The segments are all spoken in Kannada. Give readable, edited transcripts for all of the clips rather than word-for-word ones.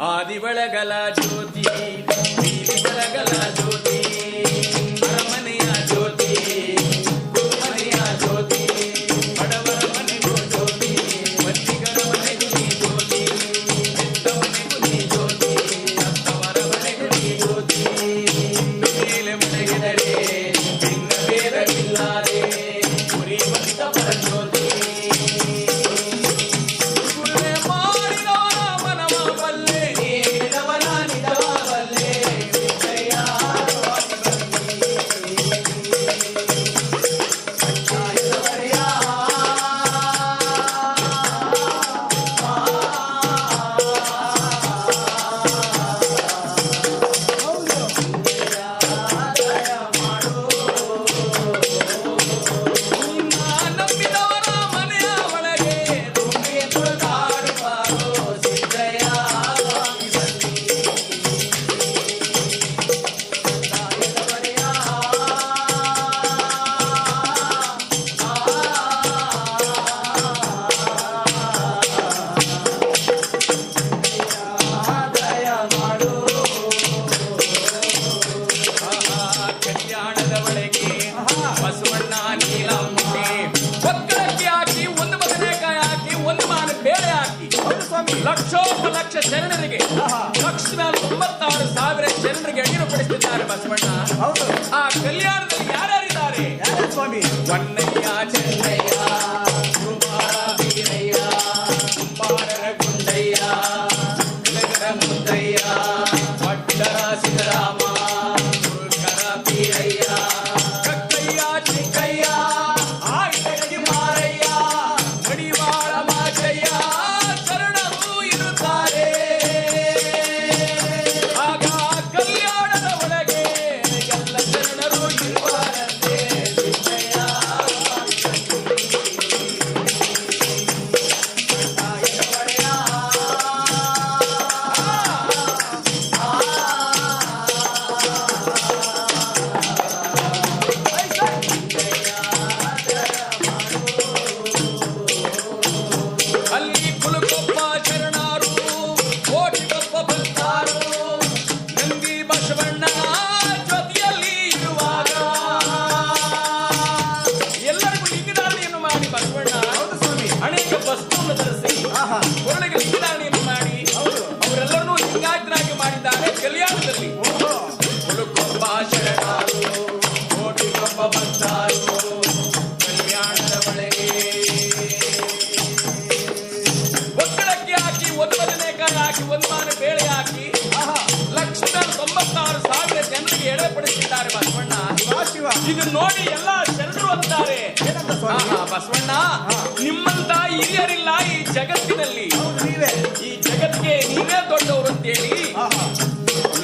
ಆದಿ ಬೆಳಗಲ ಜ್ಯೋತಿ, ಬೀದಿ ಬೆಳಗಲ ಜ್ಯೋತಿ, ಅರಮನೆಯ ಜ್ಯೋತಿ, ಗುರುಮನೆಯ ಜ್ಯೋತಿ, ಬಡವರ ಮನೆಗೂ ಜ್ಯೋತಿ, ಮತ್ತಿಗರ ಮನೆಗೂ ನೀ ಜ್ಯೋತಿ, ಎತ್ತ ಮನೆಗೂ ನೀ ಜ್ಯೋತಿ, ಅತ್ತವರ ಮನೆಗೂ ನೀ ಜ್ಯೋತಿ. ಮೇಲೆ ಮನೆಗೆದರೆ ಭಿನ್ನ ಭೇದವಿಲ್ಲದೆ ಉರಿಯುವಂತ ಪರಜ್ಯೋತಿ. ಲಕ್ಷೋಪಲಕ್ಷ ಶರಣರಿಗೆ 1,96,000 ಶರಣರಿಗೆ ಅಡಿರುಪಡಿಸುತ್ತಿದ್ದಾರೆ ಬಸವಣ್ಣ. ಆ ಕಲ್ಯಾಣದಲ್ಲಿ ಯಾರ್ಯಾರಿದ್ದಾರೆ ಸ್ವಾಮಿ? ವನ್ನಯ್ಯ, ಚೆನ್ನಯ್ಯ, ಕುಮಾರ ವೀರಯ್ಯ, ಕುಂಬಾರರ ಗುಂಡಯ್ಯ, ನಗರ ಮುದ್ದಯ್ಯ, ಪಟ್ಟರ ಸಿದ್ದರಾಮ, ಮುರುಘರ ಬೀರಯ್ಯ, ಕಕ್ಕಯ್ಯ, ಚಿಕ್ಕಯ್ಯ, ಆಯ್ತಗಿ ಮಾರಯ್ಯ, ಮಡಿವಾಳ ಮಾಚಯ್ಯ ಕಲ್ಯಾಣದಲ್ಲಿ. ಮುಳುಕೊಬ್ಬ ಶರಣಾರು, ಕೋಟಿಗೊಬ್ಬ ಬಂದಾರು, ಕಲ್ಯಾಣದ ಒಳಗೆ ಒಕ್ಕಳಕ್ಕೆ ಹಾಕಿ, ಒಂದು ಬದನೆಕಾಯಿ ಹಾಕಿ, ಒಂದು ಮಾನ ಬೇಳೆ ಹಾಕಿ 1,96,000 ಜನರಿಗೆ ಎಡೆಪಡಿಸಿದ್ದಾರೆ ಬಸವಣ್ಣ. ಇದನ್ನು ನೋಡಿ ಎಲ್ಲ ಶರಣರು ಅಂತಾರೆ, ಬಸವಣ್ಣ ನಿಮ್ಮಂತ ಹಿರಿಯರಿಲ್ಲ ಈ ಜಗತ್ತಿನಲ್ಲಿ, ಈ ಜಗತ್ತಿಗೆ ನೀವೇ ದೊಡ್ಡವರು ಅಂತೇಳಿ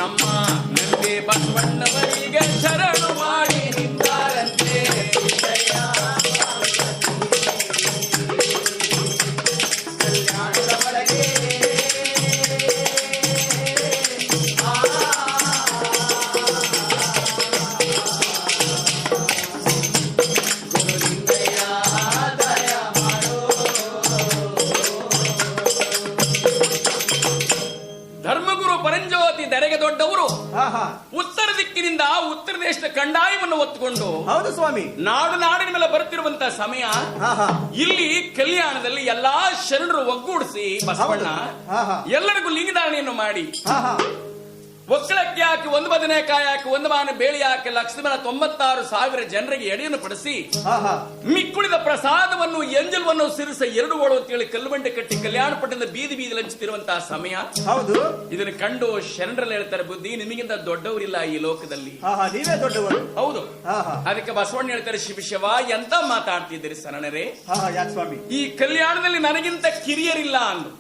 ನಮ್ಮ ನಂಬಿ ಬಸವಣ್ಣವರಿಗೆ ಶರಣು ಮಾಡಿ ನಿಂತಾರಂತೆ. ಕಲ್ಯಾಣದ ಒಳಗೆ ಧರ್ಮಗುರು ಪರಂಜ್ಯೋತಿ ದರೆಗೆ ದೊಡ್ಡವರು ಉತ್ತರ ದಿಕ್ಕಿನಿಂದ ಉತ್ತರ ದೇಶದ ಕಂದಾಯವನ್ನು ಹೊತ್ತುಕೊಂಡು, ಹೌದು ಸ್ವಾಮಿ, ನಾಡು ನಾಡಿನ ಮೇಲೆ ಬರುತ್ತಿರುವಂತಹ ಸಮಯ ಇಲ್ಲಿ ಕಲ್ಯಾಣದಲ್ಲಿ ಎಲ್ಲಾ ಶರಣರು ಒಗ್ಗೂಡಿಸಿ ಬಸವಣ್ಣ ಎಲ್ಲರಿಗೂ ಲಿಂಗದಾರಣೆಯನ್ನು ಮಾಡಿ ಒಕ್ಕಳಕ್ಕೆ ಹಾಕಿ, ಒಂದು ಬದನೆಕಾಯಿ ಹಾಕಿ, ಒಂದು ಮಾನ ಬೇಳೆ ಹಾಕಿ 1,96,000 ಜನರಿಗೆ ಎಡೆಯನ್ನು ಪಡಿಸಿ ಮಿಕ್ಕುಳಿದ ಪ್ರಸಾದವನ್ನು ಎಂಜಲವನ್ನು ಸಿರಿಸ 2 ಓಳು ಅಂತೇಳಿ ಕಲ್ಲುಬಂಡೆ ಕಟ್ಟಿ ಕಲ್ಯಾಣ ಪಟ್ಟಣದ ಬೀದಿ ಬೀದಿ ಹಂಚುತ್ತಿರುವಂತಹ ಸಮಯ. ಹೌದು, ಇದನ್ನು ಕಂಡು ಶರಣರಲ್ಲಿ ಹೇಳ್ತಾರೆ, ಬುದ್ಧಿ ನಿಮಗಿಂತ ದೊಡ್ಡವರಿಲ್ಲ ಈ ಲೋಕದಲ್ಲಿ, ನೀವೇ ದೊಡ್ಡವರು. ಹೌದು, ಅದಕ್ಕೆ ಬಸವಣ್ಣ ಹೇಳ್ತಾರೆ, ಶಿವ ಎಂತ ಮಾತಾಡ್ತಿದ್ದೀರಿ ಶರಣರೇ, ಈ ಕಲ್ಯಾಣದಲ್ಲಿ ನನಗಿಂತ ಕಿರಿಯರಿಲ್ಲ ಅಂದು.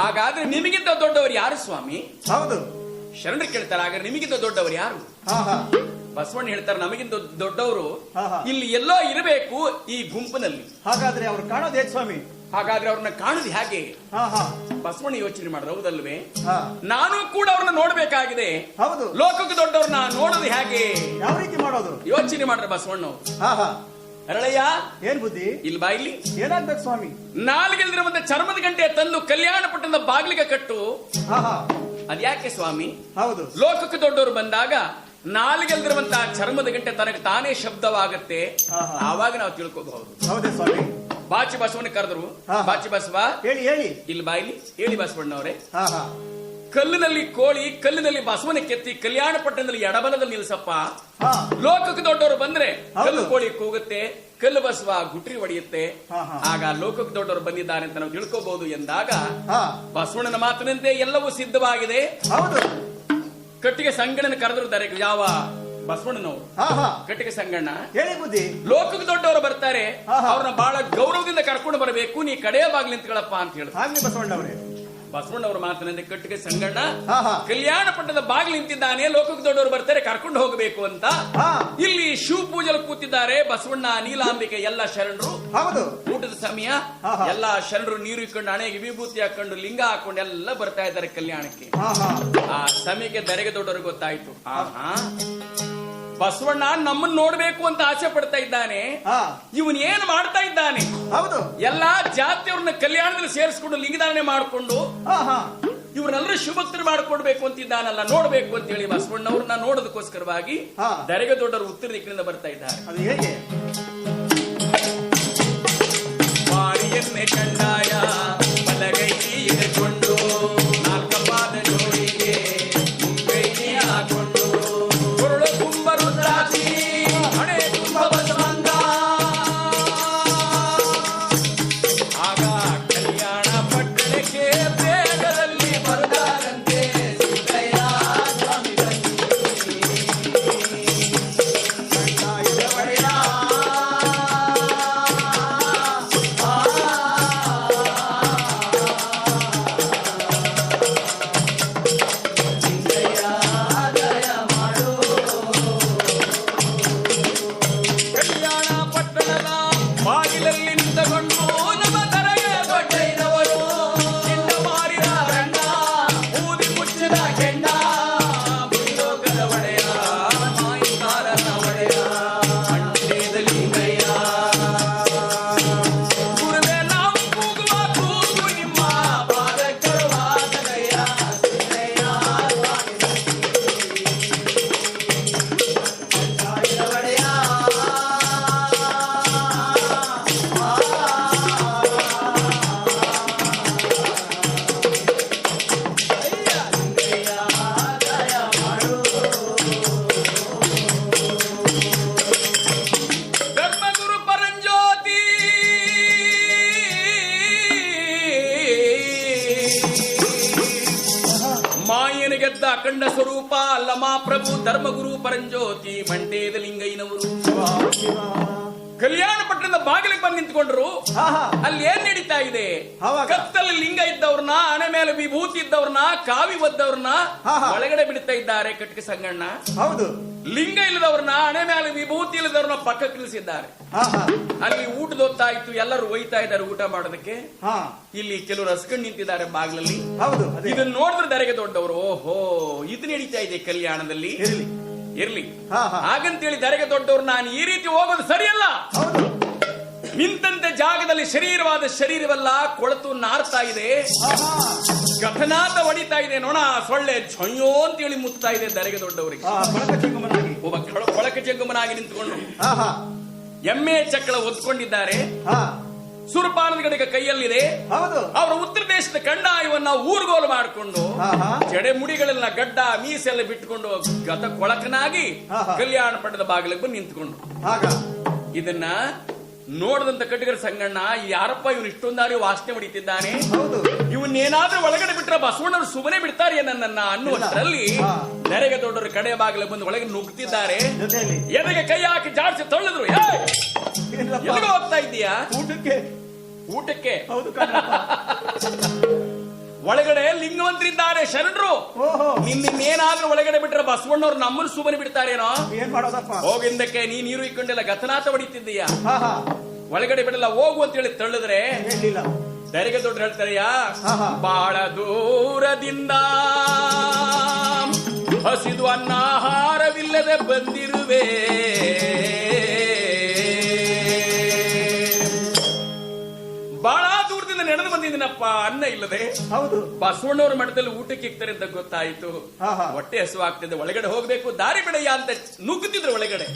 ಹಾಗಾದ್ರೆ ನಿಮಗಿಂತ ದೊಡ್ಡವರು ಯಾರು ಸ್ವಾಮಿ? ಹೌದು, ಶರಣರು ಕೇಳ್ತಾರೆ, ಹಾಗಾದ್ರೆ ನಿಮಗಿಂತ ದೊಡ್ಡವರು ಯಾರು? ಬಸವಣ್ಣ ಹೇಳ್ತಾರೆ, ನಮಗಿಂತ ದೊಡ್ಡವರು ಇಲ್ಲಿ ಎಲ್ಲೋ ಇರಬೇಕು ಈ ಗುಂಪಿನಲ್ಲಿ. ಹಾಗಾದ್ರೆ ಅವ್ರು ಕಾಣೋದು ಹೇಗೆ ಸ್ವಾಮಿ? ಹಾಗಾದ್ರೆ ಅವ್ರನ್ನ ಕಾಣುದು ಹೇಗೆ? ಬಸವಣ್ಣ ಯೋಚನೆ ಮಾಡಿದ್ರು, ಹೌದಲ್ವೇ? ನಾನು ಕೂಡ ಅವ್ರನ್ನ ನೋಡ್ಬೇಕಾಗಿದೆ. ಹೌದು, ಲೋಕಕ್ಕೆ ದೊಡ್ಡವ್ರನ್ನ ನೋಡೋದು ಹೇಗೆ? ಯಾವ ರೀತಿ ಮಾಡೋದು ಯೋಚನೆ ಮಾಡ್ರೆ ಬಸವಣ್ಣ ಅರಳಯ್ಯ, ಏನ್ ಬುದ್ಧಿ? ಇಲ್ಲಿ ಬಾ. ಇಲ್ಲಿ ಏನಾಗ್ಬೇಕು ಸ್ವಾಮಿ? ನಾಲ್ಗೆಲ್ದಿರುವಂತ ಚರ್ಮದ ಗಂಟೆ ತಂದು ಕಲ್ಯಾಣ ಪಟ್ಟಣದ ಬಾಗಿಲಿಗೆ ಕಟ್ಟು. ಅದ್ಯಾಕೆ ಸ್ವಾಮಿ? ಹೌದು, ಲೋಕಕ್ಕೆ ದೊಡ್ಡವರು ಬಂದಾಗ ನಾಲ್ಗೆಲ್ದಿರುವಂತಹ ಚರ್ಮದ ಗಂಟೆ ತನಗೆ ತಾನೇ ಶಬ್ದವಾಗತ್ತೆ, ಆವಾಗ ನಾವು ತಿಳ್ಕೋಬಹುದು. ಹೌದೇ ಸ್ವಾಮಿ? ಬಾಚಿ ಬಸವನ ಕರೆದ್ರು. ಬಾಚಿ ಬಸವ, ಹೇಳಿ ಹೇಳಿ. ಇಲ್ಲಿ ಬಾ. ಇಲ್ಲಿ ಹೇಳಿ ಬಸವಣ್ಣವ್ರೆ. ಕಲ್ಲಿನಲ್ಲಿ ಕೋಳಿ, ಕಲ್ಲಿನಲ್ಲಿ ಬಸವನ ಕೆತ್ತಿ ಕಲ್ಯಾಣ ಪಟ್ಟಣದಲ್ಲಿ ಎಡಬಲದಲ್ಲಿ ನಿಲ್ಸಪ್ಪ. ಲೋಕಕ್ಕೆ ದೊಡ್ಡವರು ಬಂದ್ರೆ ಕಲ್ಲು ಕೋಳಿ ಕೂಗುತ್ತೆ, ಕಲ್ಲು ಬಸವ ಗುಟ್ರಿ ಹೊಡೆಯುತ್ತೆ. ಆಗ ಲೋಕಕ್ಕೆ ದೊಡ್ಡವರು ಬಂದಿದ್ದಾರೆ ಅಂತ ನಾವು ತಿಳ್ಕೋಬಹುದು ಎಂದಾಗ ಬಸವಣ್ಣನ ಮಾತಿನಂತೆ ಎಲ್ಲವೂ ಸಿದ್ಧವಾಗಿದೆ. ಕಟ್ಟಿಗೆ ಸಂಗಣ್ಣನ ಕರೆದಿದ್ದಾರೆ. ಯಾವ ಬಸವಣ್ಣನವರು ಕಟ್ಟಿಗೆ ಸಂಗಣ್ಣ ಹೇಳಿ ಬುದ್ಧಿ. ಲೋಕಕ್ಕೆ ದೊಡ್ಡವರು ಬರ್ತಾರೆ, ಅವ್ರನ್ನ ಬಹಳ ಗೌರವದಿಂದ ಕರ್ಕೊಂಡು ಬರಬೇಕು, ನೀ ಕಡೆಯ ಬಾಗಿಲು ನಿಂತ್ಕೊಳ್ಳಪ್ಪ ಅಂತ ಹೇಳಿ ಬಸವಣ್ಣವರೇ. ಬಸವಣ್ಣವರ ಮಾತಿನಂತೆ ಕಟ್ಟಿಗೆ ಸಂಗಣ್ಣ ಕಲ್ಯಾಣ ಪಟ್ಟಣದ ಬಾಗಿಲು ನಿಂತಿದ್ದಾನೆ. ಲೋಕಕ್ಕೆ ದೊಡ್ಡವರು ಬರ್ತಾರೆ, ಕರ್ಕೊಂಡು ಹೋಗಬೇಕು ಅಂತ. ಇಲ್ಲಿ ಶಿವ ಪೂಜೆಲು ಕೂತಿದ್ದಾರೆ ಬಸವಣ್ಣ, ನೀಲಾಂಬಿಕೆ, ಎಲ್ಲ ಶರಣರು. ಊಟದ ಸಮಯ, ಎಲ್ಲಾ ಶರಣರು ನೀರು ಇಟ್ಕೊಂಡು ಹಣೆಗೆ ವಿಭೂತಿ ಹಾಕೊಂಡು ಲಿಂಗ ಹಾಕೊಂಡು ಎಲ್ಲ ಬರ್ತಾ ಇದ್ದಾರೆ ಕಲ್ಯಾಣಕ್ಕೆ. ಆ ಸಮಯಕ್ಕೆ ದರೆಗೆ ದೊಡ್ಡವರು ಗೊತ್ತಾಯ್ತು, ಬಸವಣ್ಣ ನಮ್ಮನ್ನು ನೋಡ್ಬೇಕು ಅಂತ ಆಸೆ ಪಡ್ತಾ ಇದ್ದಾನೆ, ಇವನ್ ಏನ್ ಮಾಡ್ತಾ ಇದ್ದಾನೆ. ಎಲ್ಲಾ ಜಾತಿಯವ್ರನ್ನ ಕಲ್ಯಾಣದಲ್ಲಿ ಸೇರಿಸ್ಕೊಂಡು ಲಿಂಗದಾರಣೆ ಮಾಡಿಕೊಂಡು ಇವ್ರನ್ನೆಲ್ಲರೂ ಶಿವಭಕ್ತರು ಮಾಡ್ಕೊಡ್ಬೇಕು ಅಂತಿದ್ದಾನಲ್ಲ, ನೋಡ್ಬೇಕು ಅಂತ ಹೇಳಿ ಬಸವಣ್ಣವ್ರನ್ನ ನೋಡೋದಕ್ಕೋಸ್ಕರವಾಗಿ ದರೆಗೆ ದೊಡ್ಡವರು ಉತ್ತರ ದಿಕ್ಕಿನಿಂದ ಬರ್ತಾ ಇದ್ದಾರೆ. ಬಾರಿಯನ್ನೇ ಕಂಡಾಯ ಬಲಗೈ ಹಿಡಿದುಕೊಂಡು ನಾಲ್ಕ ಪಾದ ಜೋಡಿಗೆ ಮುಂಗೈ ಹಾಕೊಂಡು ಅಖಂಡ ಸ್ವರೂಪ ಅಲ್ಲಮ ಪ್ರಭು ಧರ್ಮಗುರು ಪರಂಜ್ಯೋತಿ ಮಂಡೇದ ಲಿಂಗಯ್ಯನವರು ಕಲ್ಯಾಣ ಪಟ್ಟಣದ ಬಾಗಿಲಿಗೆ ಬಂದು ನಿಂತ್ಕೊಂಡ್ರು. ಅಲ್ಲಿ ಏನ್ ನಡೀತಾ ಇದೆ? ಕತ್ತಲ್ಲಿ ಲಿಂಗ ಇದ್ದವ್ರನ್ನ, ಹಣೆ ಮೇಲೆ ವಿಭೂತಿ ಇದ್ದವ್ರನ್ನ, ಕಾವಿ ಒದ್ದವ್ರನ್ನ ಒಳಗಡೆ ಬಿಡ್ತಾ ಇದ್ದಾರೆ ಕಟ್ಟಿಗೆ ಸಂಗಣ್ಣ. ಹೌದು, ಲಿಂಗ ಇಲ್ಲದವ್ರನ್ನ, ಹಣೆ ಮೇಲೆ ವಿಭೂತಿ ಇಲ್ಲದವ್ರನ್ನ ಪಕ್ಕಕ್ಕೆ ನಿಲ್ಲಿಸಿದ್ದಾರೆ. ಅಲ್ಲಿ ಊಟದ ಹೊತ್ತಾಯ್ತು, ಎಲ್ಲರೂ ಒಯ್ತಾ ಇದ್ದಾರೆ ಊಟ ಮಾಡೋದಕ್ಕೆ. ಇಲ್ಲಿ ಕೆಲವರು ಹಸ್ಕೊಂಡು ನಿಂತಿದ್ದಾರೆ ಬಾಗಿಲಲ್ಲಿ. ಇದನ್ನ ನೋಡಿದ್ರೆ ದರೆಗೆ ದೊಡ್ಡವರು, ಓಹೋ ಇದು ನಡೀತಾ ಇದೆ ಕಲ್ಯಾಣದಲ್ಲಿ, ಇರ್ಲಿ ಹಾಗಂತೇಳಿ ದರೆಗೆ ದೊಡ್ಡವ್ರು ನಾನು ಈ ರೀತಿ ಹೋಗೋದು ಸರಿಯಲ್ಲ. ನಿಂತಂತೆ ಜಾಗದಲ್ಲಿ ಶರೀರವಾದ ಶರೀರವಲ್ಲ ಕೊಳತು ನಾರ್ತಾ ಇದೆ, ಗಥನಾಥ ಹೊಡಿತಾ ಇದೆ, ನೋಣ ಸೊಳ್ಳೆ ಝೊಯ್ಯೋ ಅಂತೇಳಿ ಮುತ್ತಾ ಇದೆ ದರೆಗೆ ದೊಡ್ಡವರಿಗೆ. ಒಬ್ಬ ಕೊಳಕ ಜಂಗಮನಾಗಿ ನಿಂತ್ಕೊಂಡು ಎಮ್ಮೆ ಚಕ್ಕಳ ಒದ್ಕೊಂಡಿದ್ದಾರೆ. ಸುರಪಾನದ ಗಡಿಗೆ ಕೈಯಲ್ಲಿದೆ. ಅವರ ಉತ್ತರ ದೇಶದ ಕಂಡಾಯವನ್ನ ಊರ್ಗೋಲು ಮಾಡಿಕೊಂಡು ಜಡೆ ಮುಡಿಗಳೆಲ್ಲ ಗಡ್ಡ ಮೀಸೆಲ್ಲ ಬಿಟ್ಟುಕೊಂಡು ಗತ ಕೊಳಕನಾಗಿ ಕಲ್ಯಾಣ ಪಟ್ಟಣದ ಬಾಗಿಲಿಗೆ ಬಂದು ನಿಂತ್ಕೊಂಡು ಇದನ್ನ ನೋಡದಂತ ಕಟ್ಟಿಗರ ಸಂಗಣ್ಣ, ಯಾರಪ್ಪ ಇವನು ಇಷ್ಟೊಂದಾರಿ ವಾಸನೆ ಹೊಡಿತಿದ್ದಾನೆ, ಇವನ್ನೇನಾದ್ರೂ ಒಳಗಡೆ ಬಿಟ್ರೆ ಬಸವಣ್ಣವರು ಸುಮ್ಮನೆ ಬಿಡ್ತಾರೆ ನನ್ನನ್ನ ಅನ್ನುವಷ್ಟರಲ್ಲಿ ನೆರೆಗೆ ದೊಡ್ಡವರು ಕಡೆ ಬಾಗಿಲು ಬಂದು ಒಳಗೆ ನುಗ್ಗುತ್ತಿದ್ದಾರೆ. ಎದೆಗೆ ಕೈ ಹಾಕಿ ಜಾಡ್ಸಿ ತಳ್ಳಿದ್ರು. ಎಲ್ಲಿಗೆ ಹೋಗ್ತಾ ಇದ್ದೀಯಾ? ಊಟಕ್ಕೆ. ಒಳಗಡೆ ಲಿಂಗವಂತರಿದ್ದಾರೆ ಶರಣರು, ನಿನ್ನೇನಾದ್ರೂ ಒಳಗಡೆ ಬಿಟ್ರೆ ಬಸವಣ್ಣವ್ರು ನಮ್ಮನ್ನು ಸುಮ್ಮನೆ ಬಿಡ್ತಾರೇನೋ, ಹೋಗಿಂದಕ್ಕೆ ನೀ ನೀರು ಇಕ್ಕೊಂಡಿಲ್ಲ ಗತನಾಥ ಹೊಡಿತಿದ್ದೀಯಾ, ಒಳಗಡೆ ಬಿಡಲ್ಲ ಹೋಗು ಅಂತ ಹೇಳಿ ತಳ್ಳಿದ್ರೆ ದರೆಗೆ ದೊಡ್ಡ ಹೇಳ್ತಾರೆಯಾ, ಬಹಳ ದೂರದಿಂದ ಹಸಿದು ಅನ್ನಾಹಾರವಿಲ್ಲದೆ ಬಂದಿರುವೆ, ನಡೆದು ಬಂದಿದ್ದೀನಪ್ಪ ಅನ್ನ ಇಲ್ಲದೆ. ಹೌದು. ಬಸವಣ್ಣವ್ರ ಮಠದಲ್ಲಿ ಊಟಕ್ಕೆ ಇಕ್ತಾರೆ ಅಂತ ಗೊತ್ತಾಯ್ತು. ಆಹಾ. ಹೊಟ್ಟೆ ಹಸುವಾಗ್ತಿದೆ, ಒಳಗಡೆ ಹೋಗ್ಬೇಕು, ದಾರಿ ಬಿಡಯ್ಯ ಅಂತ ನುಗ್ಗುತ್ತಿದ್ರು ಒಳಗಡೆ.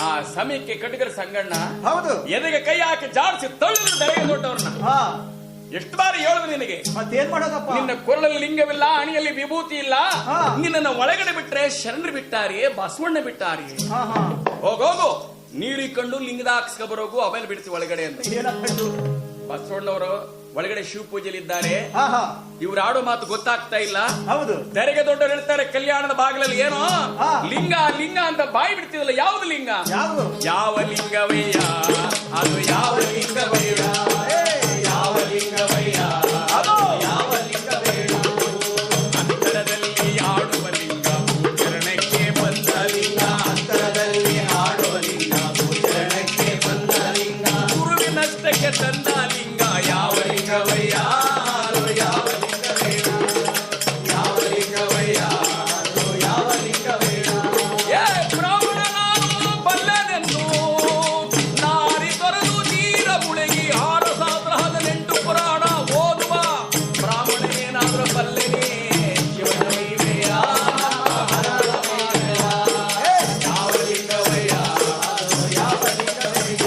ಆ ಸಮಯಕ್ಕೆ ಕಟಗರ ಸಂಗಣ್ಣ ಹೌದು ಎದೆಗೆ ಕೈ ಹಾಕಿ ಜಾಡಿಸಿ ತಳ್ಳಿದ್ರು ದರೆಗೆ ದೊಡ್ಡವ್ರನ್ನ. ಎಷ್ಟು ಬಾರಿ ಹೇಳಿದ್ರು ನಿನಗೆ, ಮತ್ತೇನ್ ಮಾಡೋದಪ್ಪ? ನಿನ್ನ ಕೊರಳಲ್ಲಿ ಲಿಂಗವಿಲ್ಲ, ಅಣಿಯಲ್ಲಿ ವಿಭೂತಿ ಇಲ್ಲ, ನಿನ್ನನ್ನು ಒಳಗಡೆ ಬಿಟ್ರೆ ಶರಣರು ಬಿಟ್ಟಾರಿ, ಬಸವಣ್ಣ ಬಿಟ್ಟಾರಿ, ಹೋಗೋಗು ನೀರಿಕೊಂಡು ಲಿಂಗದ ಹಾಕ್ಸ್ಕ ಬರೋಗು, ಆಮೇಲೆ ಬಿಡ್ತೀವಿ ಒಳಗಡೆ ಅಂತ. ಬಸವಣ್ಣವರು ಒಳಗಡೆ ಶಿವ ಪೂಜೆಲಿದ್ದಾರೆ. ಇವ್ರು ಆಡೋ ಮಾತು ಗೊತ್ತಾಗ್ತಾ ಇಲ್ಲ. ಹೌದು. ತೆರೆಗೆ ದೊಡ್ಡವರು ಹೇಳ್ತಾರೆ, ಕಲ್ಯಾಣದ ಬಾಗಿಲಲ್ಲಿ ಏನೋ ಲಿಂಗ ಲಿಂಗ ಅಂತ ಬಾಯಿ ಬಿಡ್ತಿದಲ್ಲ, ಯಾವ್ದು ಲಿಂಗ? ಯಾವ ಲಿಂಗವಯ್ಯ ಅದು, ಯಾವ ಲಿಂಗವಯ್ಯ, ಯಾವ ಲಿಂಗವಯ್ಯ ಅದು, ಯಾವ ಲಿಂಗವಯ್ಯ? ಅಂತರದಲ್ಲಿ ಆಡುವ ಲಿಂಗ, ಭೂಚರಣಕ್ಕೆ ಬಂದ ಲಿಂಗ, ಅಂತರದಲ್ಲಿ ಆಡುವ ಲಿಂಗ, ಭೂಚರಣಕ್ಕೆ ಬಂದ ಲಿಂಗ, ಗುರುವಿನಷ್ಟಕ್ಕೆ ತಂದ ಲಿಂಗ, ಯಾವ ಲಿಂಗವಯ್ಯ ಅದು, ಯಾವ ಲಿಂಗವಯ್ಯ, ಯಾವ ಲಿಂಗವಯ್ಯ ಅದು, ಯಾವ ಲಿಂಗವಯ್ಯ? ಏ ಬ್ರಾಹ್ಮಣ ನಾನು ಬಲ್ಲನೆಂದು ನಾರಿ ತೊರೆದು ನೀರ ಮುಳುಗಿ 6,18 ಪುರಾಣ ಓದುವ ಬ್ರಾಹ್ಮಣನೇನಾದ್ರೂ ಬಲ್ಲೆನೇ ಶಿವನ ಮಹಿಮೆಯ, ಯಾವ ಲಿಂಗವಯ್ಯ ಅದು, ಯಾವ ಲಿಂಗವಯ್ಯ?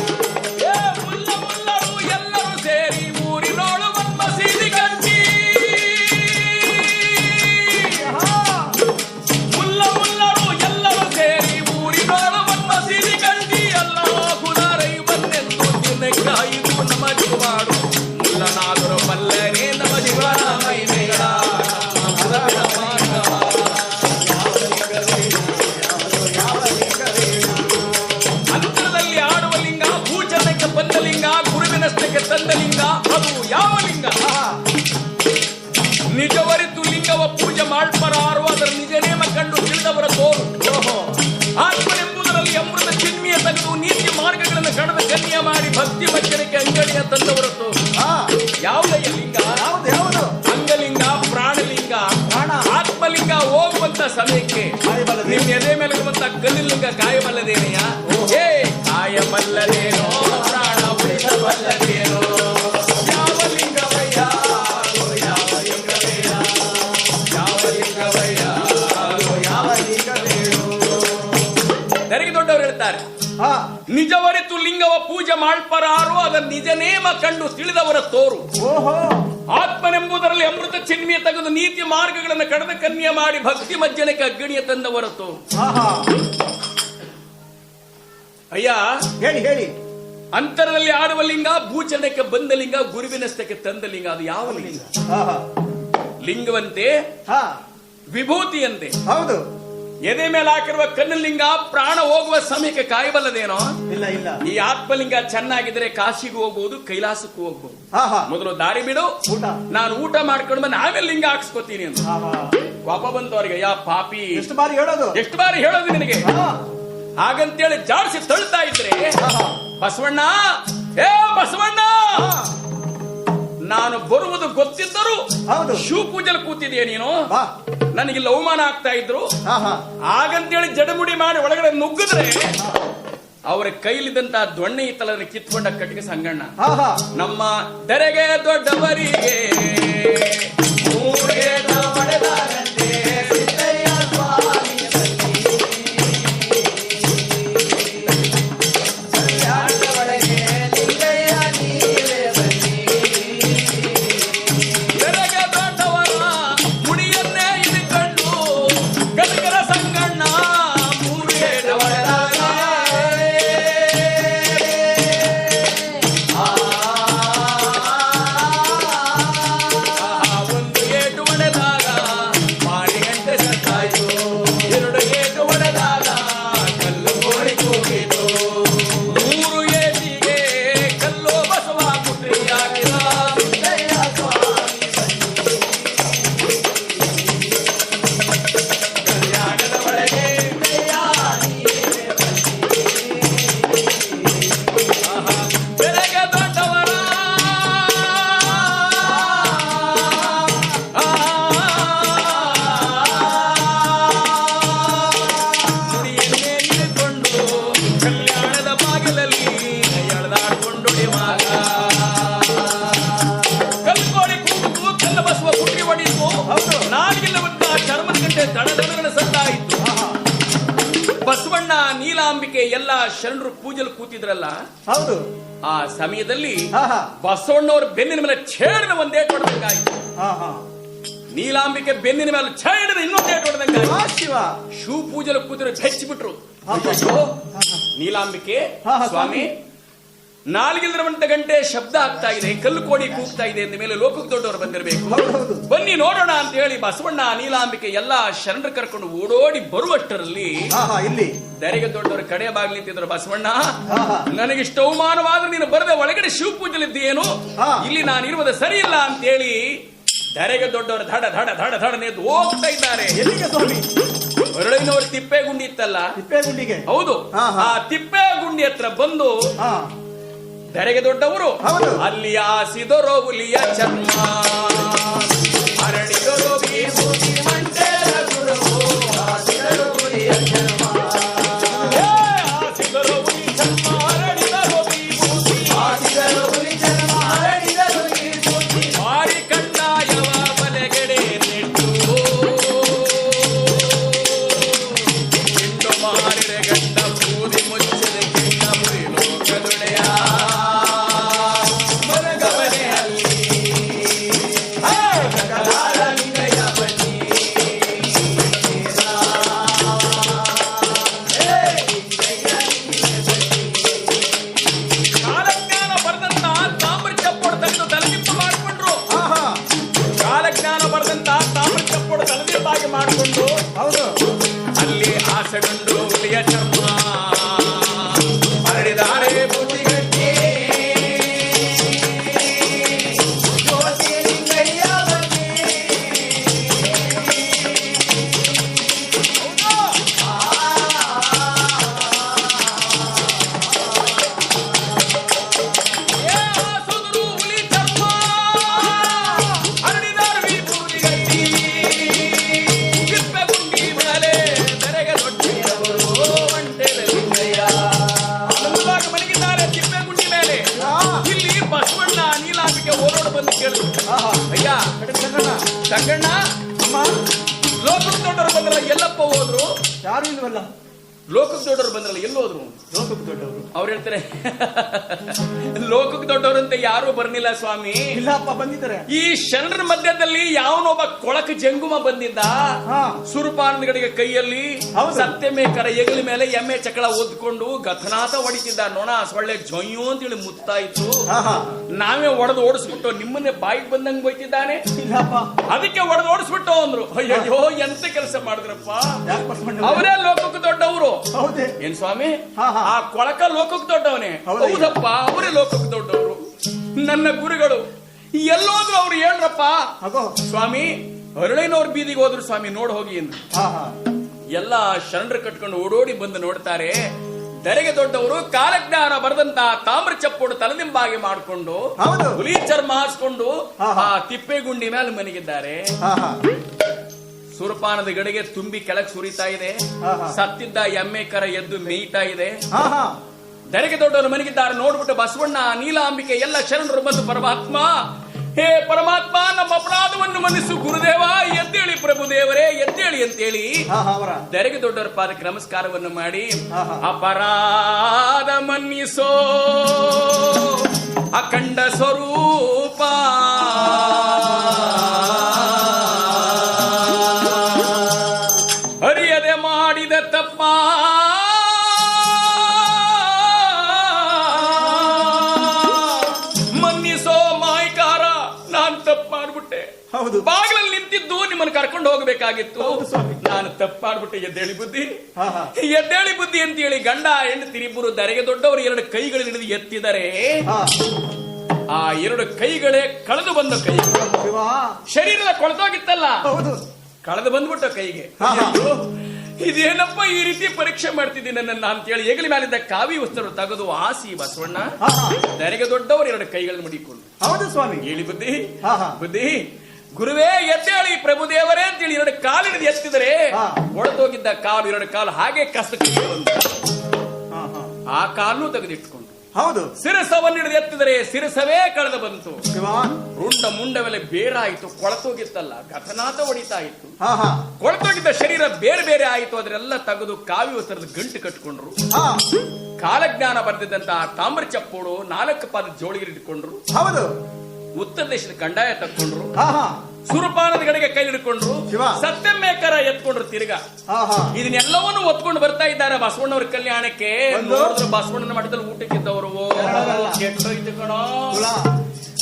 ಏ ಮುಲ್ಲರು ಎಲ್ಲರೂ ಸೇರಿ ಊರಿನೋಳು ಒಂದು ಮಸೀದಿ ಕಟ್ಟಿ, ಮುಲ್ಲರು ಎಲ್ಲರೂ ಸೇರಿ ಊರಿನೋಳು ಒಂದು ಮಸೀದಿ ಕಟ್ಟಿ, ಎಲ್ಲ ಹುಡರೈ ಬಂದೆಂದು ದಿನಕ್ಕಾಯಿತು ನಮ ಜೀವಾಡು, ಮುಲ್ಲನಾದರೂ ಬಲ್ಲನೆ ನಮ ಜೀವನ ಮಹಿಮೆಯ, ಅಂತರದಲ್ಲಿ ಆಡುವ ಲಿಂಗ, ಭೂಚರಣಕ್ಕೆ ಬಂದ ಲಿಂಗ, ಗುರುವಿನಷ್ಟಕ್ಕೆ ತಂದ ಲಿಂಗ, ಅದು ಯಾವ ಲಿಂಗ? ನಿಜವರಿತು ಲಿಂಗವ ಪೂಜೆ ಮಾಡ್ಪರಾರು, ಅದರ ನಿಜ ನೇಮ ಕಂಡು ತಿಳಿದವರ ತೋರು. ಆತ್ಮನೆಂಬುದರಲ್ಲಿ ಅಮೃತ ಚಿನ್ಮಿಯ ತೆಗೆದು ನೀತಿ ಮಾರ್ಗಗಳನ್ನು ಕಡದ ಕನ್ಯ ಮಾಡಿ ಭಕ್ತಿ ಭಜನೆಗೆ ಅಂಗಡಿಯ ತಂದವರ ತೋರು. ಯಾವುದಯ್ಯ ಲಿಂಗ? ಅಂಗಲಿಂಗ, ಪ್ರಾಣಲಿಂಗ, ಆತ್ಮಲಿಂಗ ಹೋಗುವಂತ ಸಮಯಕ್ಕೆ ನಿನ್ನ ಎದೆ ಮೇಲೆ ಇರುವಂತ ಕಲ್ಲಿಲಿಂಗ ಕಾಯಬಲ್ಲದೇನೆಯ? ಏ ಕಾಯಬಲ್ಲದೇನೋ, ಪ್ರಾಣ ಉಳಿಸಬಲ್ಲದೇನೋ, ಯಾವ ಲಿಂಗವಯ್ಯ ಅದು, ಯಾವ ಲಿಂಗವಯ್ಯ, ಯಾವ ಲಿಂಗವಯ್ಯ ಅದು, ಯಾವ ಲಿಂಗವಯ್ಯ? ದರೆಗೆ ದೊಡ್ಡವರು ಹೇಳ್ತಾರೆ, ನಿಜವರಿತು ಲಿಂಗವ ಪೂಜೆ ಮಾಡ್ಪರಾರು, ಅದರ ನಿಜ ನೇಮ ಕಂಡು ತಿಳಿದವರ ತೋರು. ಆತ್ಮನೆಂಬುದರಲ್ಲಿ ಅಮೃತ ಚಿನ್ಮಿಯ ತೆಗೆದು ನೀತಿ ಮಾರ್ಗಗಳನ್ನು ಕಡದ ಕನ್ಯ ಮಾಡಿ ಭಕ್ತಿ ಮಜ್ಜನಕ್ಕೆ ಅಗ್ಗಣಿಯ ತಂದವರ ತೋರು. ಅಯ್ಯ ಹೇಳಿ ಹೇಳಿ. ಅಂತರದಲ್ಲಿ ಆಡುವ ಲಿಂಗ, ಭೂಚರಣಕ್ಕೆ ಬಂದ ಲಿಂಗ, ಗುರುವಿನಷ್ಟಕ್ಕೆ ತಂದ ಲಿಂಗ, ಅದು ಯಾವ ಲಿಂಗ? ಲಿಂಗವಂತೆ, ವಿಭೂತಿಯಂತೆ. ಹೌದು. ಎದೆ ಮೇಲೆ ಹಾಕಿರುವ ಕನ್ನಲಿಂಗ ಪ್ರಾಣ ಹೋಗುವ ಸಮಯಕ್ಕೆ ಕಾಯಬಲ್ಲದೇನೋ? ಇಲ್ಲ ಇಲ್ಲ. ಈ ಆತ್ಮಲಿಂಗ ಚೆನ್ನಾಗಿದ್ರೆ ಕಾಶಿಗೂ ಹೋಗ್ಬಹುದು, ಕೈಲಾಸಕ್ಕೂ ಹೋಗ್ಬಹುದು. ಮೊದಲು ದಾರಿ ಬಿಡು, ನಾನು ಊಟ ಮಾಡ್ಕೊಂಡು ಬಂದು ಆಮೇಲೆ ಲಿಂಗ ಹಾಕ್ಸ್ಕೊತೀನಿ ಅಂತ. ಕೋಪ ಬಂತು ಅವ್ರಿಗೆ, ಯಾ ಪಾಪಿ, ಎಷ್ಟು ಬಾರಿ ಹೇಳೋದು ನಿನಗೆ? ಹಾಗಂತೇಳಿ ಜಾಡಿಸಿ ತಳ್ತಾ ಇದ್ರೆ ಬಸವಣ್ಣ, ಏ ಬಸವಣ್ಣ, ನಾನು ಬರುವುದು ಗೊತ್ತಿದ್ದರು ಶಿವ ಪೂಜೆಲಿ ಕೂತಿದೀಯ ನೀನು, ನನಗಿಲ್ಲ ಅವಮಾನ ಆಗ್ತಾ ಇದ್ರು. ಹಾಗಂತೇಳಿ ಜಡಮುಡಿ ಮಾಡಿ ಒಳಗಡೆ ನುಗ್ಗಿದ್ರೆ ಅವರ ಕೈಲಿದ್ದಂತ ದೊಣ್ಣೆ ಇತ್ತಲ್ಲ ಕಿತ್ಕೊಂಡ ಕಟ್ಟಿಗೆ ಸಂಗಣ್ಣ. ನಮ್ಮ ದರೆಗೆ ದೊಡ್ಡವರಿಗೆ ಹೊಡಿತು, ನಾಲಿಗೆಲ್ಲವಂತ ಚರ್ಮದ ಗಂಟೆ ದಡದಡ ಸದ್ದಾಯಿತು. ಬಸವಣ್ಣ ನೀಲಾಂಬಿಕೆ ಎಲ್ಲ ಶರಣರು ಪೂಜೆಲು ಕೂತಿದ್ರಲ್ಲ, ಹೌದು. ಆ ಸಮಯದಲ್ಲಿ ಬಸವಣ್ಣವ್ರ ಬೆನ್ನಿನ ಮೇಲೆ ಛೇಡಿನ ಒಂದೇ ಹೊಡೆದಂಗಾಯ್ತು. ನೀಲಾಂಬಿಕೆ ಬೆನ್ನಿನ ಮೇಲೆ ಛೇಡಿನ ಇನ್ನೊಂದೇ ಹೊಡೆದಂಗಾಯ್ತು. ಶಿವ ಪೂಜೆಲು ಕೂತಿದ್ರು ಹೆಚ್ಚಿಬಿಟ್ರು. ನೀಲಾಂಬಿಕೆ, ಸ್ವಾಮಿ ನಾಲ್ಗಿಲ್ರವಂತ ಗಂಟೆ ಶಬ್ದ ಆಗ್ತಾ ಇದೆ, ಕಲ್ಲು ಕೋಡಿ ಕೂಗ್ತಾ ಇದೆ ಅಂದ ಮೇಲೆ ಲೋಕಕ್ಕೆ ದೊಡ್ಡವರು ಬಂದಿರಬೇಕು, ಬನ್ನಿ ನೋಡೋಣ ಅಂತ ಹೇಳಿ ಬಸವಣ್ಣ ನೀಲಾಂಬಿಕೆ ಎಲ್ಲಾ ಶರಣರು ಕರ್ಕೊಂಡು ಓಡೋಡಿ ಬರುವಷ್ಟರಲ್ಲಿ ಇಲ್ಲಿ ದರೆಗೆ ದೊಡ್ಡವರು ಕಡೆ ಬಾಗಿಲು ನಿಂತಿದ್ರು. ಬಸವಣ್ಣ, ನನಗಿಷ್ಟ ಅವಮಾನವಾದ್ರೆ ನೀನು ಬರದೆ ಒಳಗಡೆ ಶಿವ ಪೂಜಲಿದ್ದೇನು, ಇಲ್ಲಿ ನಾನು ಇರುವುದು ಸರಿ ಇಲ್ಲ ಅಂತ ಹೇಳಿ ದರೆಗೆ ದೊಡ್ಡವರು ಧಡ ಧಡ ಧಡ ಧಡ ನೆದ್ದು ಹೋಗ್ತಾ ಇದ್ದಾರೆ. ಎಲ್ಲಿಗೆ ಸ್ವಾಮಿ? ಹೊರಳಿನವರು ತಿಪ್ಪೆ ಗುಂಡಿ ಇತ್ತಲ್ಲ, ತಿಪ್ಪೆ ಗುಂಡಿಗೆ. ಹೌದು. ಆ ತಿಪ್ಪೆ ಗುಂಡಿ ಹತ್ರ ಬಂದು ದರೆಗೆ ದೊಡ್ಡವರು ಅಲ್ಲಿ ಆಸಿದರೋ ಹುಲಿಯ ಚರ್ಮ, ಅರಳಿದರೋ ಬೀಸೂತಿ ಮಂಟೇರ ಗುರುವು, ಆಸಿದರೋ ಹುಲಿಯ ಚರ್ಮ, ಆಸಿದರೋ ಹುಲಿ ಚರ್ಮ, ಅರಳಿದರೋ ಬೀಸೂತಿ, ಆಸಿದರೋ ಹುಲಿ ಚರ್ಮ, ಅರಳಿದರೋ ಬೀಸೂತಿ, ಮಾರಿ ಕಣ್ಣಾಯವ ಬಲೆಗಡೆ ನೆಟ್ಟು ಹಿಂಡು ಮಾರಿರೆ ಗಂಡ ಬೂದಿ ಮುಚ್ಚದ ಕಿಣ್ಣ ಮುರಿ ಲೋಕದೊಡೆಯ ಮಾಡಿಕೊಂಡು ಅಲ್ಲಿ ಆಸೆಗೊಂಡು ಹುಲಿಯ ಚರ್ಮ ಹರಡಿದಾರೆ ಬುದ್ಧಿಗಟ್ಟಿ ಅಯ್ಯ ಸಂಗಣ್ಣ, ಲೋಕಕ್ಕೆ ದೊಡ್ಡವರು ಬಂದ್ರಲ್ಲ ಎಲ್ಲಪ್ಪ ಹೋದ್ರು? ಯಾರು ಇಲ್ವಲ್ಲ. ಲೋಕಕ್ಕೆ ದೊಡ್ಡವರು ಬಂದ್ರಲ್ಲ ಎಲ್ಲೋದ್ರು? ಲೋಕಕ್ಕೆ ದೊಡ್ಡವರು ಅವ್ರು ಹೇಳ್ತಾರೆ ಲೋಕಕ್ಕೆ ದೊಡ್ಡವರಂತೆ ಯಾರು ಬರ್ನಿಲ್ಲ ಸ್ವಾಮಿ. ಇಲ್ಲಪ್ಪ, ಬಂದಿದ್ದಾರೆ. ಈ ಶರಣರ ಮಧ್ಯದಲ್ಲಿ ಯಾವನೊಬ್ಬ ಕೊಳಕ ಜಂಗುಮ ಬಂದಿದ್ದ, ಸುರುಪಾನಗಡಿಗೆ ಕೈಯಲ್ಲಿ ಸತ್ಯಮೇಕರ ಎಗಲಿ ಮೇಲೆ ಎಮ್ಮೆ ಚಕಳ ಒದ್ಕೊಂಡು ಗಥನಾಥ ಹೊಡಿತಿದ್ದ. ನೋಣ ಸೊಳ್ಳೆ ಜೊಯ್ಯೋ ಅಂತೇಳಿ ಮುತ್ತಾಯ್ತು. ನಾವೇ ಒಡೆದು ಓಡಿಸ್ಬಿಟ್ಟು ನಿಮ್ಮನ್ನೇ ಬಾಯಿಗೆ ಬಂದಂಗ್ ಬೈತಿದ್ದಾನೆ, ಅದಕ್ಕೆ ಒಡೆದು ಓಡಿಸ್ಬಿಟ್ಟು ಅಂದ್ರು. ಅಯ್ಯೋ ಎಂತ ಕೆಲಸ ಮಾಡಿದ್ರಪ್ಪ, ಅವರೇ ಲೋಕಕ್ಕೆ ದೊಡ್ಡವರು. ಏನ್ ಸ್ವಾಮಿ, ಆ ಕೊಳಕ ಲೋಕಕ್ಕೆ ದೊಡ್ಡವನೇ? ಹೌದಪ್ಪ, ಅವರೇ ಲೋಕಕ್ಕೆ ದೊಡ್ಡವರು. ನನ್ನ ಗುರುಗಳು ಎಲ್ಲೋದ್ರು ಅವ್ರು ಹೇಳ್ರಪ್ಪ. ಸ್ವಾಮಿ ಅರಳಿನವ್ರ ಬೀದಿಗೆ ಹೋದ್ರು ಸ್ವಾಮಿ, ನೋಡ್ ಹೋಗಿ ಎಂದು ಎಲ್ಲ ಶರಣರು ಕಟ್ಕೊಂಡು ಓಡೋಡಿ ಬಂದು ನೋಡ್ತಾರೆ. ದರೆಗೆ ದೊಡ್ಡವರು ಕಾಲಜ್ಞಾನ ಬರೆದಂತ ತಾಮ್ರ ಚಪ್ಪೋಡು ತಲೆದಿಂಬಾಗಿ ಮಾಡಿಕೊಂಡು ಹುಲಿ ಚರ್ಮ ಹಾಸ್ಕೊಂಡು ಆ ತಿಪ್ಪೆ ಗುಂಡಿ ಮೇಲೆ ಮನೆಗಿದ್ದಾರೆ. ಸುರಪಾನದ ಗಡಿಗೆ ತುಂಬಿ ಕೆಳಗೆ ಸುರಿತಾ ಇದೆ, ಸತ್ತಿದ್ದ ಎಮ್ಮೆ ಕರ ಎದ್ದು ಮೇಯ್ತಾ ಇದೆ. ದರೆಗೆ ದೊಡ್ಡವರು ಮನೆಗಿದ್ದಾರೆ. ನೋಡ್ಬಿಟ್ಟು ಬಸವಣ್ಣ ನೀಲಾಂಬಿಕೆ ಎಲ್ಲ ಶರಣರು ಬಂದು ಪರಮಾತ್ಮ, ಹೇ ಪರಮಾತ್ಮ, ನಮ್ಮ ಅಪರಾಧವನ್ನು ಮನ್ನಿಸು ಗುರುದೇವ, ಎದ್ದೇಳಿ ಪ್ರಭುದೇವರೇ ಎದ್ದೇಳಿ ಅಂತೇಳಿ ದರೆಗೆ ದೊಡ್ಡವರ ಪಾದಕ್ಕೆ ನಮಸ್ಕಾರವನ್ನು ಮಾಡಿ, ಅಪರಾಧ ಮನ್ನಿಸೋ ಅಖಂಡ ಸ್ವರೂಪ, ಅರಿಯದೆ ಮಾಡಿದ ತಪ್ಪ ಮನ್ನಿಸೋ ಮಾಯ್ಕಾರ, ನಾನ್ ತಪ್ಪು ಮಾಡ್ಬಿಟ್ಟೆ. ಬಾಗಿಲಲ್ಲಿ ನಿಂತಿದ್ದು ನಿಮ್ಮನ್ನು ಕರ್ಕೊಂಡು ಹೋಗಬೇಕಾಗಿತ್ತು, ನಾನು ತಪ್ಪು ಮಾಡ್ಬಿಟ್ಟೆ. ಎದ್ದೇಳಿ ಬುದ್ಧಿ, ಎದ್ದೇಳಿ ಬುದ್ಧಿ ಅಂತ ಹೇಳಿ ಗಂಡ ಹೆಂಡತಿ ಇಬ್ಬರು ದರೆಗೆ ದೊಡ್ಡವರು ಎರಡು ಕೈಗಳು ಹಿಡಿದು ಎತ್ತಿದರೆ ಆ ಎರಡು ಕೈಗಳೇ ಕಳೆದು ಬಂದ ಕೈ. ಶರೀರದ ಕೊಳೆತೋಗಿತ್ತಲ್ಲ, ಕಳೆದು ಬಂದ್ಬಿಟ್ಟ ಕೈಗೆ. ಇದೇನಪ್ಪ ಈ ರೀತಿ ಪರೀಕ್ಷೆ ಮಾಡ್ತಿದ್ದೀನಿ ನನ್ನ ಅಂತೇಳಿ ಹೆಗಲಿ ಮೇಲಿದ್ದ ಕಾವಿ ವಸ್ತ್ರ ತೆಗೆದು ಆಸಿ ಬಸವಣ್ಣ ದರೆಗೆ ದೊಡ್ಡವರು ಎರಡು ಕೈಗಳನ್ನು ಮಡಿಕೊಂಡು, ಹೌದು ಸ್ವಾಮಿ, ಹೇಳಿ ಬುದ್ಧಿ ಬುದ್ಧಿ ಗುರುವೇ ಎದ್ದೇಳಿ ಪ್ರಭುದೇವರೇ ಅಂತೇಳಿ ಎರಡು ಕಾಲು ಹಿಡಿದು ಎತ್ತಿದರೆ ಒಡೆದೋಗಿದ್ದ ಕಾಲು ಎರಡು ಕಾಲು ಹಾಗೆ ಕಸಕ್ಕೆ ಆ ಕಾಲು ತೆಗೆದಿಟ್ಕೊಂಡು ಹೌದು. ಶಿರಸವನ್ನು ಹಿಡಿದು ಎತ್ತಿದರೆ ಶಿರಸವೇ ಕಳೆದು ಬಂತು. ಶಿವ ರುಂಡ ಮುಂಡವೆಲೆ ಬೇರಾಯಿತು, ಕೊಳತೋಗಿತ್ತಲ್ಲ ಗತನಾಥ ಹೊಡಿತಾ ಇತ್ತು. ಹಾ ಹಾ ಕೊಳತೋಗಿದ್ದ ಶರೀರ ಬೇರೆ ಬೇರೆ ಆಯಿತು. ಅದರೆಲ್ಲ ತೆಗೆದು ಕಾವಿ ವಸ್ತ್ರದ ಗಂಟು ಕಟ್ಕೊಂಡ್ರು. ಹಾ ಕಾಲಜ್ಞಾನ ಬರೆದಿದ್ದಂತಹ ತಾಮ್ರ ಚಪ್ಪೋಡು 4 ಪಾದ ಜೋಳಿಗೆ ಇಟ್ಕೊಂಡ್ರು. ಹೌದು. ಉತ್ತರ ದೇಶದ ಕಂಡಾಯ ತಕ್ಕೊಂಡ್ರು. ಹಾ ಹಾ ಸುರಪಾನದ ಕಡೆಗೆ ಕೈ ಹಿಡ್ಕೊಂಡ್ರು. ಶಿವ. ಸತ್ಯಮೇಕರ ಎತ್ಕೊಂಡ್ರು. ತಿರ್ಗ ಹಾ ಹಾ ಇದನ್ನೆಲ್ಲವನ್ನು ಒತ್ಕೊಂಡು ಬರ್ತಾ ಇದ್ದಾರೆ ಬಸವಣ್ಣವ್ರ ಕಲ್ಯಾಣಕ್ಕೆ. ಒಂದು. ನೋಡಿದ್ರು ಬಸವಣ್ಣನ ಮಠದಲ್ಲಿ ಊಟಕ್ಕಿದ್ದವರು ಎರಡಲ್ಲ. ಕೆಟ್ಟೋಯ್ತು ಕಣೋ. ಕುಲ.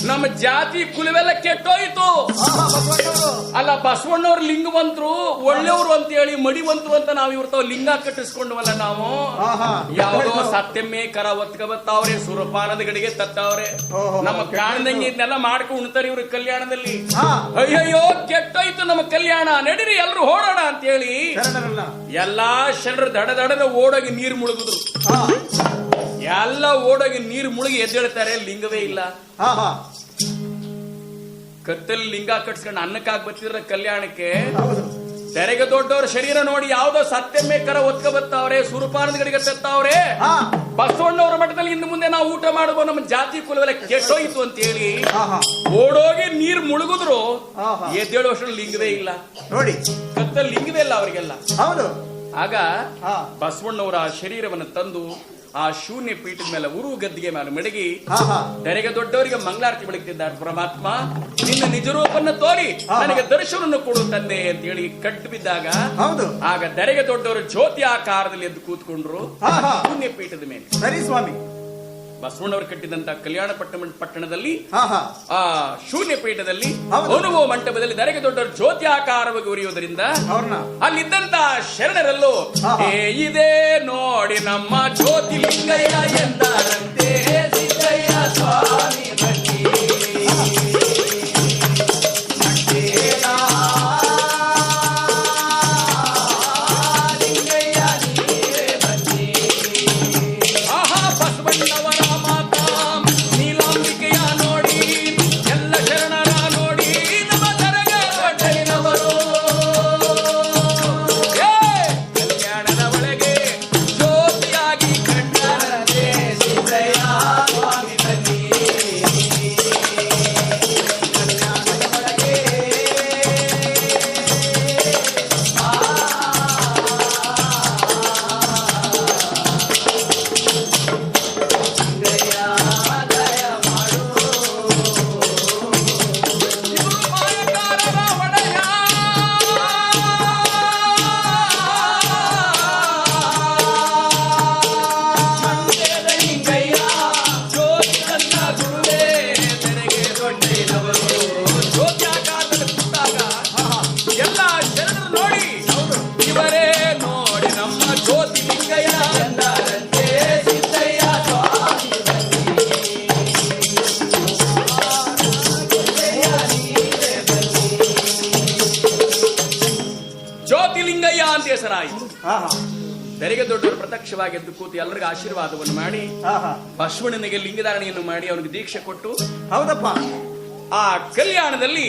ನಮ್ಮ ಜಾತಿ ಕುಲವೆಲ್ಲ ಕೆಟ್ಟೋಯ್ತು. ಹಾ ಹಾ ಬಸವಣ್ಣವರು. ಅಲ್ಲ ಬಸವಣ್ಣವ್ರ ಲಿಂಗವಂತರು ಒಳ್ಳೆಯವರು ಅಂತ ಹೇಳಿ ಮಡಿವಂತರು ಅಂತ ನಾವು ಇವ್ರ ಲಿಂಗ ಕಟ್ಟಿಸ್ಕೊಂಡವಲ್ಲ ನಾವು. ಹಾ ಹಾ ಯಾವುದೋ ಸತ್ಯಮ್ಮೆ ಕರ ಒತ್ಕ ಬತ್ತಾವ್ರೆ, ಸುರಪಾನದ ಗಡಿಗೆ ತತ್ತಾವ್ರೆ. ಓಹೋ. ನಮ್ಮ ಪ್ರಾಣದಂಗೆ ಇದನ್ನೆಲ್ಲ ಮಾಡ್ಕೊಂಡು ಉಣ್ತಾರೆ ಇವ್ರ ಕಲ್ಯಾಣದಲ್ಲಿ. ಹಾ ಅಯ್ಯಯ್ಯೋ ಕೆಟ್ಟೋಯ್ತು ನಮ್ಮ ಕಲ್ಯಾಣ, ನಡೀರಿ ಎಲ್ರು ಓಡೋಣ ಅಂತ ಹೇಳಿ ಶರಣರಲ್ಲ. ಎಲ್ಲಾ ಶರಣರು ದಡದಡದ ಓಡೋಗಿ ನೀರು ಮುಳುಗಿದ್ರು. ಹಾ ಎಲ್ಲ ಓಡೋಗಿ ನೀರು ಮುಳುಗಿ ಎದ್ದೇಳ್ತಾರೆ. ಲಿಂಗವೇ ಇಲ್ಲ. ಹಾ ಹಾ ಕತ್ತಲ್ಲಿ ಲಿಂಗ ಕಟ್ಸ್ಕೊಂಡು ಅನ್ನಕ್ಕಾಗಿ ಬರ್ತಿದ್ರ ಕಲ್ಯಾಣಕ್ಕೆ. ಹೌದು. ತೆರೆಗೆ ದೊಡ್ಡವ್ರ ಶರೀರ ನೋಡಿ ಯಾವುದೋ ಸತ್ಯಮ್ಮೆ ಕರ ಒತ್ಕ ಬತ್ತಾವ್ರೆ, ಸುರಪಾನದ ಗಡಿಗೆ ತತ್ತಾವ್ರೆ. ಹಾ ಬಸವಣ್ಣವರ ಮಠದಲ್ಲಿ ಇನ್ನು ಮುಂದೆ ನಾವು ಊಟ ಮಾಡುವ ನಮ್ಮ ಜಾತಿ ಕುಲವೆಲ್ಲ ಕೆಟ್ಟೋಯ್ತು ಅಂತ ಹೇಳಿ ಹಾ ಹಾ ಓಡೋಗಿ ನೀರ್ ಮುಳುಗಿದ್ರು. ಹಾ ಹಾ ಎದ್ದೇಳು ವರ್ಷ ಲಿಂಗವೇ ಇಲ್ಲ. ನೋಡಿ. ಕತ್ತಲ್ಲಿ ಲಿಂಗವೇ ಇಲ್ಲ ಅವರಿಗೆಲ್ಲ. ಹೌದು. ಆಗ ಹಾ ಬಸವಣ್ಣವರ ಶರೀರವನ್ನು ತಂದು ಆ ಶೂನ್ಯ ಪೀಠದ ಮೇಲೆ ಉರು ಗದ್ದಿಗೆ ಮೇಲೆ ಮಡಗಿ ಹಾ ಹಾ ದರೆಗೆ ದೊಡ್ಡವರಿಗೆ ಮಂಗಳಾರತಿ ಬೆಳಗ್ತಿದ್ದಾರೆ. ಪರಮಾತ್ಮ ನಿನ್ನ ನಿಜ ರೂಪನ್ನು ತೋರಿ ನನಗೆ ದರ್ಶನವನ್ನು ಕೊಡು ತಂದೆ ಅಂತ ಹೇಳಿ ಕಟ್ಟು ಬಿದ್ದಾಗ ಹೌದು. ಆಗ ದರೆಗೆ ದೊಡ್ಡವರು ಜ್ಯೋತಿ ಆಕಾರದಲ್ಲಿ ಎದ್ದು ಕೂತ್ಕೊಂಡ್ರು ಹಾ ಹಾ ಶೂನ್ಯ ಪೀಠದ ಮೇಲೆ. ಸರಿ ಸ್ವಾಮಿ. ಬಸವಣ್ಣವರು ಕಟ್ಟಿದಂತ ಕಲ್ಯಾಣ ಪಟ್ಟಣದಲ್ಲಿ ಹಾ ಹಾ ಆ ಶೂನ್ಯ ಪೀಠದಲ್ಲಿ ಹೌದು. ಅನುಭವ ಮಂಟಪದಲ್ಲಿ ದರೆಗೆ ದೊಡ್ಡವರು ಜ್ಯೋತಿ ಆಕಾರವಾಗಿ ಉರಿಯುವುದರಿಂದ ಅವ್ರನ್ನ ಅಲ್ಲಿದ್ದಂತ ಶರಣರೆಲ್ಲೋ ಹಾ, ಹಾ. ಇದೆ ನೋಡಿ ನಮ್ಮ ಜ್ಯೋತಿಲಿಂಗಯ್ಯ ಎಂದಾರಂತೆ ಸಿದ್ದಯ್ಯ ಸ್ವಾಮಿ ಬನ್ನಿ. ಲಿಂಗಯ್ಯ ನೀವೇ ಬನ್ನಿ. ಆಹಾ ಬಸವಣ್ಣವರ ಮಾತಾ ನೀಲಾಂಬಿಕೆಯ ನೋಡಿ, ಎಲ್ಲ ಶರಣರ ನೋಡಿ ನಮ್ಮ ದರೆಗೆ ದೊಡ್ಡಯ್ಯನವರು. ಕಲ್ಯಾಣದ ಒಳಗೆ ಜ್ಯೋತಿಯಾಗಿ ಕಂಡರಂತೆ ಸಿದ್ದಯ್ಯ ಸ್ವಾಮಿ ಬನ್ನಿ. ಕಲ್ಯಾಣದ ಒಳಗೆ ಮಾಯಕಾರರ ಒಡೆಯ ಮಂಡ್ಯದ ಲಿಂಗಯ್ಯ ಜ್ಯೋತಿ ನನ್ನ ಗುರುವೇ ತೆರೆಗೆ ದೊಡ್ಡಯ್ಯನವರು. ಜ್ಯೋತಿ ಆಕಾರದಲ್ಲಿ ಕೂತಾಗ ಎಲ್ಲ ಶರಣರು ನೋಡಿ ಇವರೇ ನೋಡಿ ನಮ್ಮ ಜ್ಯೋತಿ ಲಿಂಗಯ್ಯ ಎಂದಾರಂತೆ ಸಿದ್ದಯ್ಯ ಸ್ವಾಮಿ ಜ್ಯೋತಿಲಿಂಗಯ್ಯ ಅಂತ ಹೆಸರಾಯಿತು. ಹಾ ಹಾ ತೆರೆಗೆ ದೊಡ್ಡವರು ಪ್ರತ್ಯಕ್ಷವಾಗಿ ಎದ್ದು ಕೂತು ಎಲ್ಲರಿಗೂ ಆಶೀರ್ವಾದವನ್ನು ಮಾಡಿ ಹಾ ಹಾ ಬಸವಣ್ಣನಿಗೆ ಲಿಂಗಧಾರಣೆಯನ್ನು ಮಾಡಿ ಅವನಿಗೆ ದೀಕ್ಷೆ ಕೊಟ್ಟು ಹೌದಪ್ಪ. ಆ ಕಲ್ಯಾಣದಲ್ಲಿ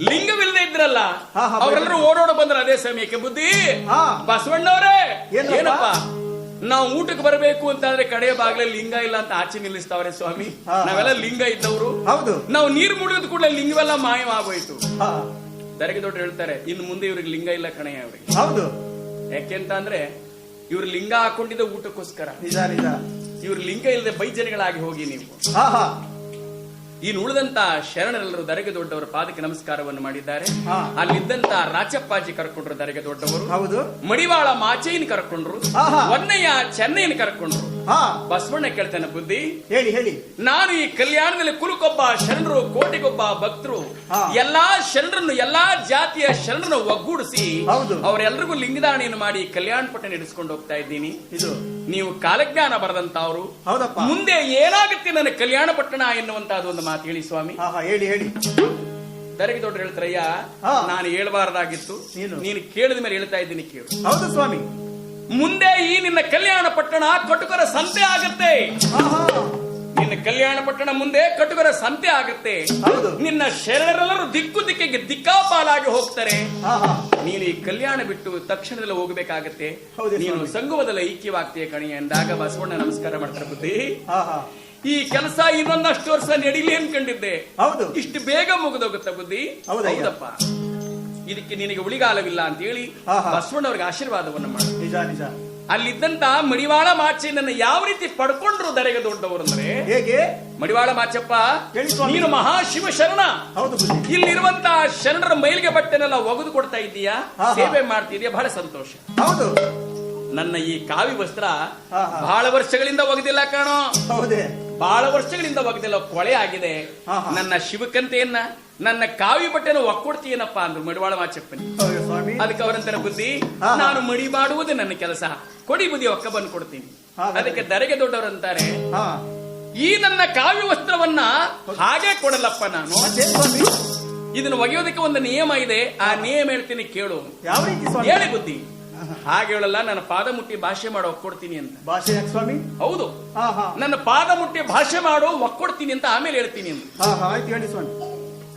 ಲಿಂಗವಿಲ್ಲದೆ ಇದ್ರಲ್ಲ ಹಾ, ಹಾ, ಅವರೆಲ್ಲರೂ ಓಡೋಡ ಬಂದ್ರು. ಅದೇ ಸಮಯಕ್ಕೆ ಬುದ್ಧಿ ಹಾ. ಬಸವಣ್ಣವರೇ ಏನಪ್ಪ? ಏನಪ್ಪ ನಾವು ಊಟಕ್ಕೆ ಬರಬೇಕು ಅಂತಂದ್ರೆ ಕಡೆಯ ಬಾಗ್ಲಲ್ಲಿ ಲಿಂಗ ಇಲ್ಲ ಅಂತ ಆಚೆ ನಿಲ್ಲಿಸ್ತಾವ್ರೆ ಸ್ವಾಮಿ. ಹಾ, ಹಾ. ನಾವೆಲ್ಲ ಲಿಂಗ ಇದ್ದವರು. ಹೌದು. ನಾವು ನೀರು ಮುಡಿದ ಕೂಡಲೇ ಲಿಂಗವೆಲ್ಲ ಮಾಯವಾಗೋಯ್ತು. ಹಾ ದರೆಗೆ ದೊಡ್ಡ ಹೇಳ್ತಾರೆ ಇನ್ನು ಮುಂದೆ ಇವ್ರಿಗೆ ಲಿಂಗ ಇಲ್ಲ ಕಣಯ್ಯ ಅವ್ರಿಗೆ. ಹೌದು. ಯಾಕೆಂತ ಅಂದ್ರೆ ಇವ್ರು ಲಿಂಗ ಹಾಕೊಂಡಿದ್ದ ಊಟಕ್ಕೋಸ್ಕರ. ನಿಜ ನಿಜ. ಇವ್ರ ಲಿಂಗ ಇಲ್ಲದೆ ಬೈಜನಗಳಾಗಿ ಹೋಗಿ ನೀವು. ಹಾ ಹಾ ಇನ್ನು ಉಳಿದಂತ ಶರಣರೆಲ್ಲರೂ ದರೆಗೆ ದೊಡ್ಡವರ ಪಾದಕ್ಕೆ ನಮಸ್ಕಾರವನ್ನು ಮಾಡಿದ್ದಾರೆ. ಹಾ. ಅಲ್ಲಿದ್ದಂತ ರಾಚಪ್ಪಾಜಿ ಕರ್ಕೊಂಡ್ರು ದರೆಗೆ ದೊಡ್ಡವರು. ಹೌದು. ಮಡಿವಾಳ ಮಾಚೆಯನ್ನು ಕರ್ಕೊಂಡ್ರು. ಆಹಾ. ಒನ್ನಯ್ಯ ಚೆನ್ನೈನ ಕರ್ಕೊಂಡ್ರು. ಹಾ ಬಸವಣ್ಣ ಕೇಳ್ತಾನೆ ಬುದ್ಧಿ ಹೇಳಿ ಹೇಳಿ. ನಾನು ಈ ಕಲ್ಯಾಣದಲ್ಲಿ ಕುಲಕ್ಕೊಬ್ಬ ಶರಣರು, ಕೋಟಿಗೊಬ್ಬ ಭಕ್ತರು, ಹಾ. ಎಲ್ಲಾ ಶರಣರನ್ನು ಎಲ್ಲಾ ಜಾತಿಯ ಶರಣರನ್ನು ಒಗ್ಗೂಡಿಸಿ ಹೌದು. ಅವರೆಲ್ಲರಿಗೂ ಲಿಂಗಧಾರಣೆಯನ್ನು ಮಾಡಿ ಕಲ್ಯಾಣ ಪಟ್ಟಣ ನಡೆಸಿಕೊಂಡು ಹೋಗ್ತಾ ಇದ್ದೀನಿ. ಇದು ನೀವು ಕಾಲಜ್ಞಾನ ಬರೆದಂತವ್ರು. ಹೌದಪ್ಪ. ಮುಂದೆ ಏನಾಗುತ್ತೆ ನನ್ನ ಕಲ್ಯಾಣ ಪಟ್ಟಣ ಎನ್ನುವಂತಹದ್ದು ಒಂದು ಮಾತು ಹೇಳಿ ಸ್ವಾಮಿ. ಹಾ ಹಾ ಹೇಳಿ ಹೇಳಿ. ದರೆಗೆ ದೊಡ್ಡ ಹೇಳ್ತಾರಯ್ಯ ಹಾ. ನಾನು ಹೇಳ್ಬಾರ್ದಾಗಿತ್ತು, ನೀನು? ನೀನು ಕೇಳಿದ ಮೇಲೆ ಹೇಳ್ತಾ ಇದ್ದೀನಿ ಕೇಳು. ಹೌದು ಸ್ವಾಮಿ. ಮುಂದೆ ಈ ನಿನ್ನ ಕಲ್ಯಾಣ ಪಟ್ಟಣ ಕಟುಕರ ಸಂತೆ ಆಗತ್ತೆ. ಹಾ ಹಾ ನಿನ್ನ ಕಲ್ಯಾಣ ಪಟ್ಟಣ ಮುಂದೆ ಕಟುಕರ ಸಂತೆ ಆಗುತ್ತೆ. ಹೌದು. ನಿನ್ನ ಶರಣರೆಲ್ಲರೂ ದಿಕ್ಕು ದಿಕ್ಕಿಗೆ ದಿಕ್ಕಾಪಾಲಾಗಿ ಹೋಗ್ತಾರೆ. ಆಹಾ. ನೀನು ಈ ಕಲ್ಯಾಣ ಬಿಟ್ಟು ತಕ್ಷಣದಲ್ಲಿ ಹೋಗಬೇಕಾಗತ್ತೆ. ಹೌದೇ ನೀನು ಸ್ವಾಮಿ. ಸಂಗಮದಲ್ಲಿ ಐಕ್ಯವಾಗ್ತೀಯ ಕಣಿ ಎಂದಾಗ ಬಸವಣ್ಣ ನಮಸ್ಕಾರ ಮಾಡ್ತಾರೆ. ಬುದ್ಧಿ, ಆಹಾ. ಈ ಕೆಲಸ ಇನ್ನೊಂದಷ್ಟು ವರ್ಷ ನಡೀಲಿ ಅನ್ಕೊಂಡಿದ್ದೆ. ಹೌದು. ಇಷ್ಟು ಬೇಗ ಮುಗಿದೋಗುತ್ತ ಬುದ್ಧಿ. ಹೌದಯ್ಯ. ಹೌದಪ್ಪ, ಇದಕ್ಕೆ ನಿನಗೆ ಉಳಿಗಾಲವಿಲ್ಲ ಅಂತ ಹೇಳಿ ಆಹಾ. ಬಸವಣ್ಣವ್ರಿಗೆ ಆಶೀರ್ವಾದವನ್ನು ಮಾಡ. ನಿಜ ನಿಜ. ಅಲ್ಲಿದ್ದಂತ ಮಡಿವಾಳ ಮಾಚೆಯನ್ನ ಯಾವ ರೀತಿ ಪಡ್ಕೊಂಡ್ರು ದರೆಗೆ ದೊಡ್ಡವರು ಅಂದ್ರೆ ಹೇಗೆ? ಮಡಿವಾಳ ಮಾಚಪ್ಪ, ಹೇಳಿ ಸ್ವಾಮಿ. ನೀನು ಮಹಾಶಿವ ಶರಣ. ಹೌದು ಬುದ್ಧಿ. ಇಲ್ಲಿರುವಂತ ಶರಣರ ಮೈಲಿಗೆ ಬಟ್ಟೆನೆಲ್ಲ ಒಗೆದು ಕೊಡ್ತಾ ಇದ್ದೀಯಾ, ಆಹಾ. ಸೇವೆ ಮಾಡ್ತಿದ್ಯಾ, ಬಹಳ ಸಂತೋಷ. ಹೌದು. ನನ್ನ ಈ ಕಾವಿ ವಸ್ತ್ರ ಆಹಾ. ಬಹಳ ವರ್ಷಗಳಿಂದ ಒಗೆದಿಲ್ಲ ಕಾಣೋ, ಹೌದೇ? ಬಹಳ ವರ್ಷಗಳಿಂದ ಒಗೆದಿಲ್ಲ, ಕೊಳೆ ಆಗಿದೆ. ಆಹಾ. ನನ್ನ ಶಿವಕಂತೆಯನ್ನ, ನನ್ನ ಕಾವಿ ಬಟ್ಟೆನ ಒಕ್ಕೊಡ್ತೀಯನಪ್ಪ ಅಂದ್ರು ಮಡಿವಾಳ ಮಾಚಪ್ಪನಿ. ಹೌದು ಸ್ವಾಮಿ. ಅದಕ್ಕೆ ಅವರಂತರ ಬುದ್ಧಿ, ಆಹಾ. ನಾನು ಮಡಿ ಮಾಡುವುದೇ ನನ್ನ ಕೆಲಸ, ಕೊಡಿ ಬುದ್ಧಿ ಒಕ್ಕ ಬಂದು ಕೊಡ್ತೀನಿ. ಹಾಗಾದ್ರೆ. ಅದಕ್ಕೆ ದರೆಗೆ ದೊಡ್ಡವರಂತಾರೆ, ಹಾ. ಈ ನನ್ನ ಕಾವ್ಯ ವಸ್ತ್ರವನ್ನ ಹಾಗೆ ಕೊಡಲಪ್ಪ ನಾನು, ಮತ್ತೆ ಸ್ವಾಮಿ? ಇದನ್ನು ಒಗೆಯೋದಕ್ಕೆ ಒಂದು ನಿಯಮ ಇದೆ, ಆ ನಿಯಮ ಹೇಳ್ತೀನಿ ಕೇಳು. ಯಾವ ರೀತಿ ಸ್ವಾಮಿ? ಹೇಳಿ ಬುದ್ಧಿ. ಹಾಗೆ ಹೇಳಲ್ಲ, ನನ್ನ ಪಾದ ಮುಟ್ಟಿ ಭಾಷೆ ಮಾಡೋ ಒಕ್ಕೊಡ್ತೀನಿ ಅಂತ. ಭಾಷೆ ಯಾಕೆ ಸ್ವಾಮಿ? ಹೌದು, ಆಹಾ. ನನ್ನ ಪಾದ ಮುಟ್ಟಿ ಭಾಷೆ ಮಾಡೋ ಒಕ್ಕೊಡ್ತೀನಿ ಅಂತ ಆಮೇಲೆ ಹೇಳ್ತೀನಿ ಅಂತ. ಆಹಾ. ಆಯ್ತು ಹೇಳಿ ಸ್ವಾಮಿ.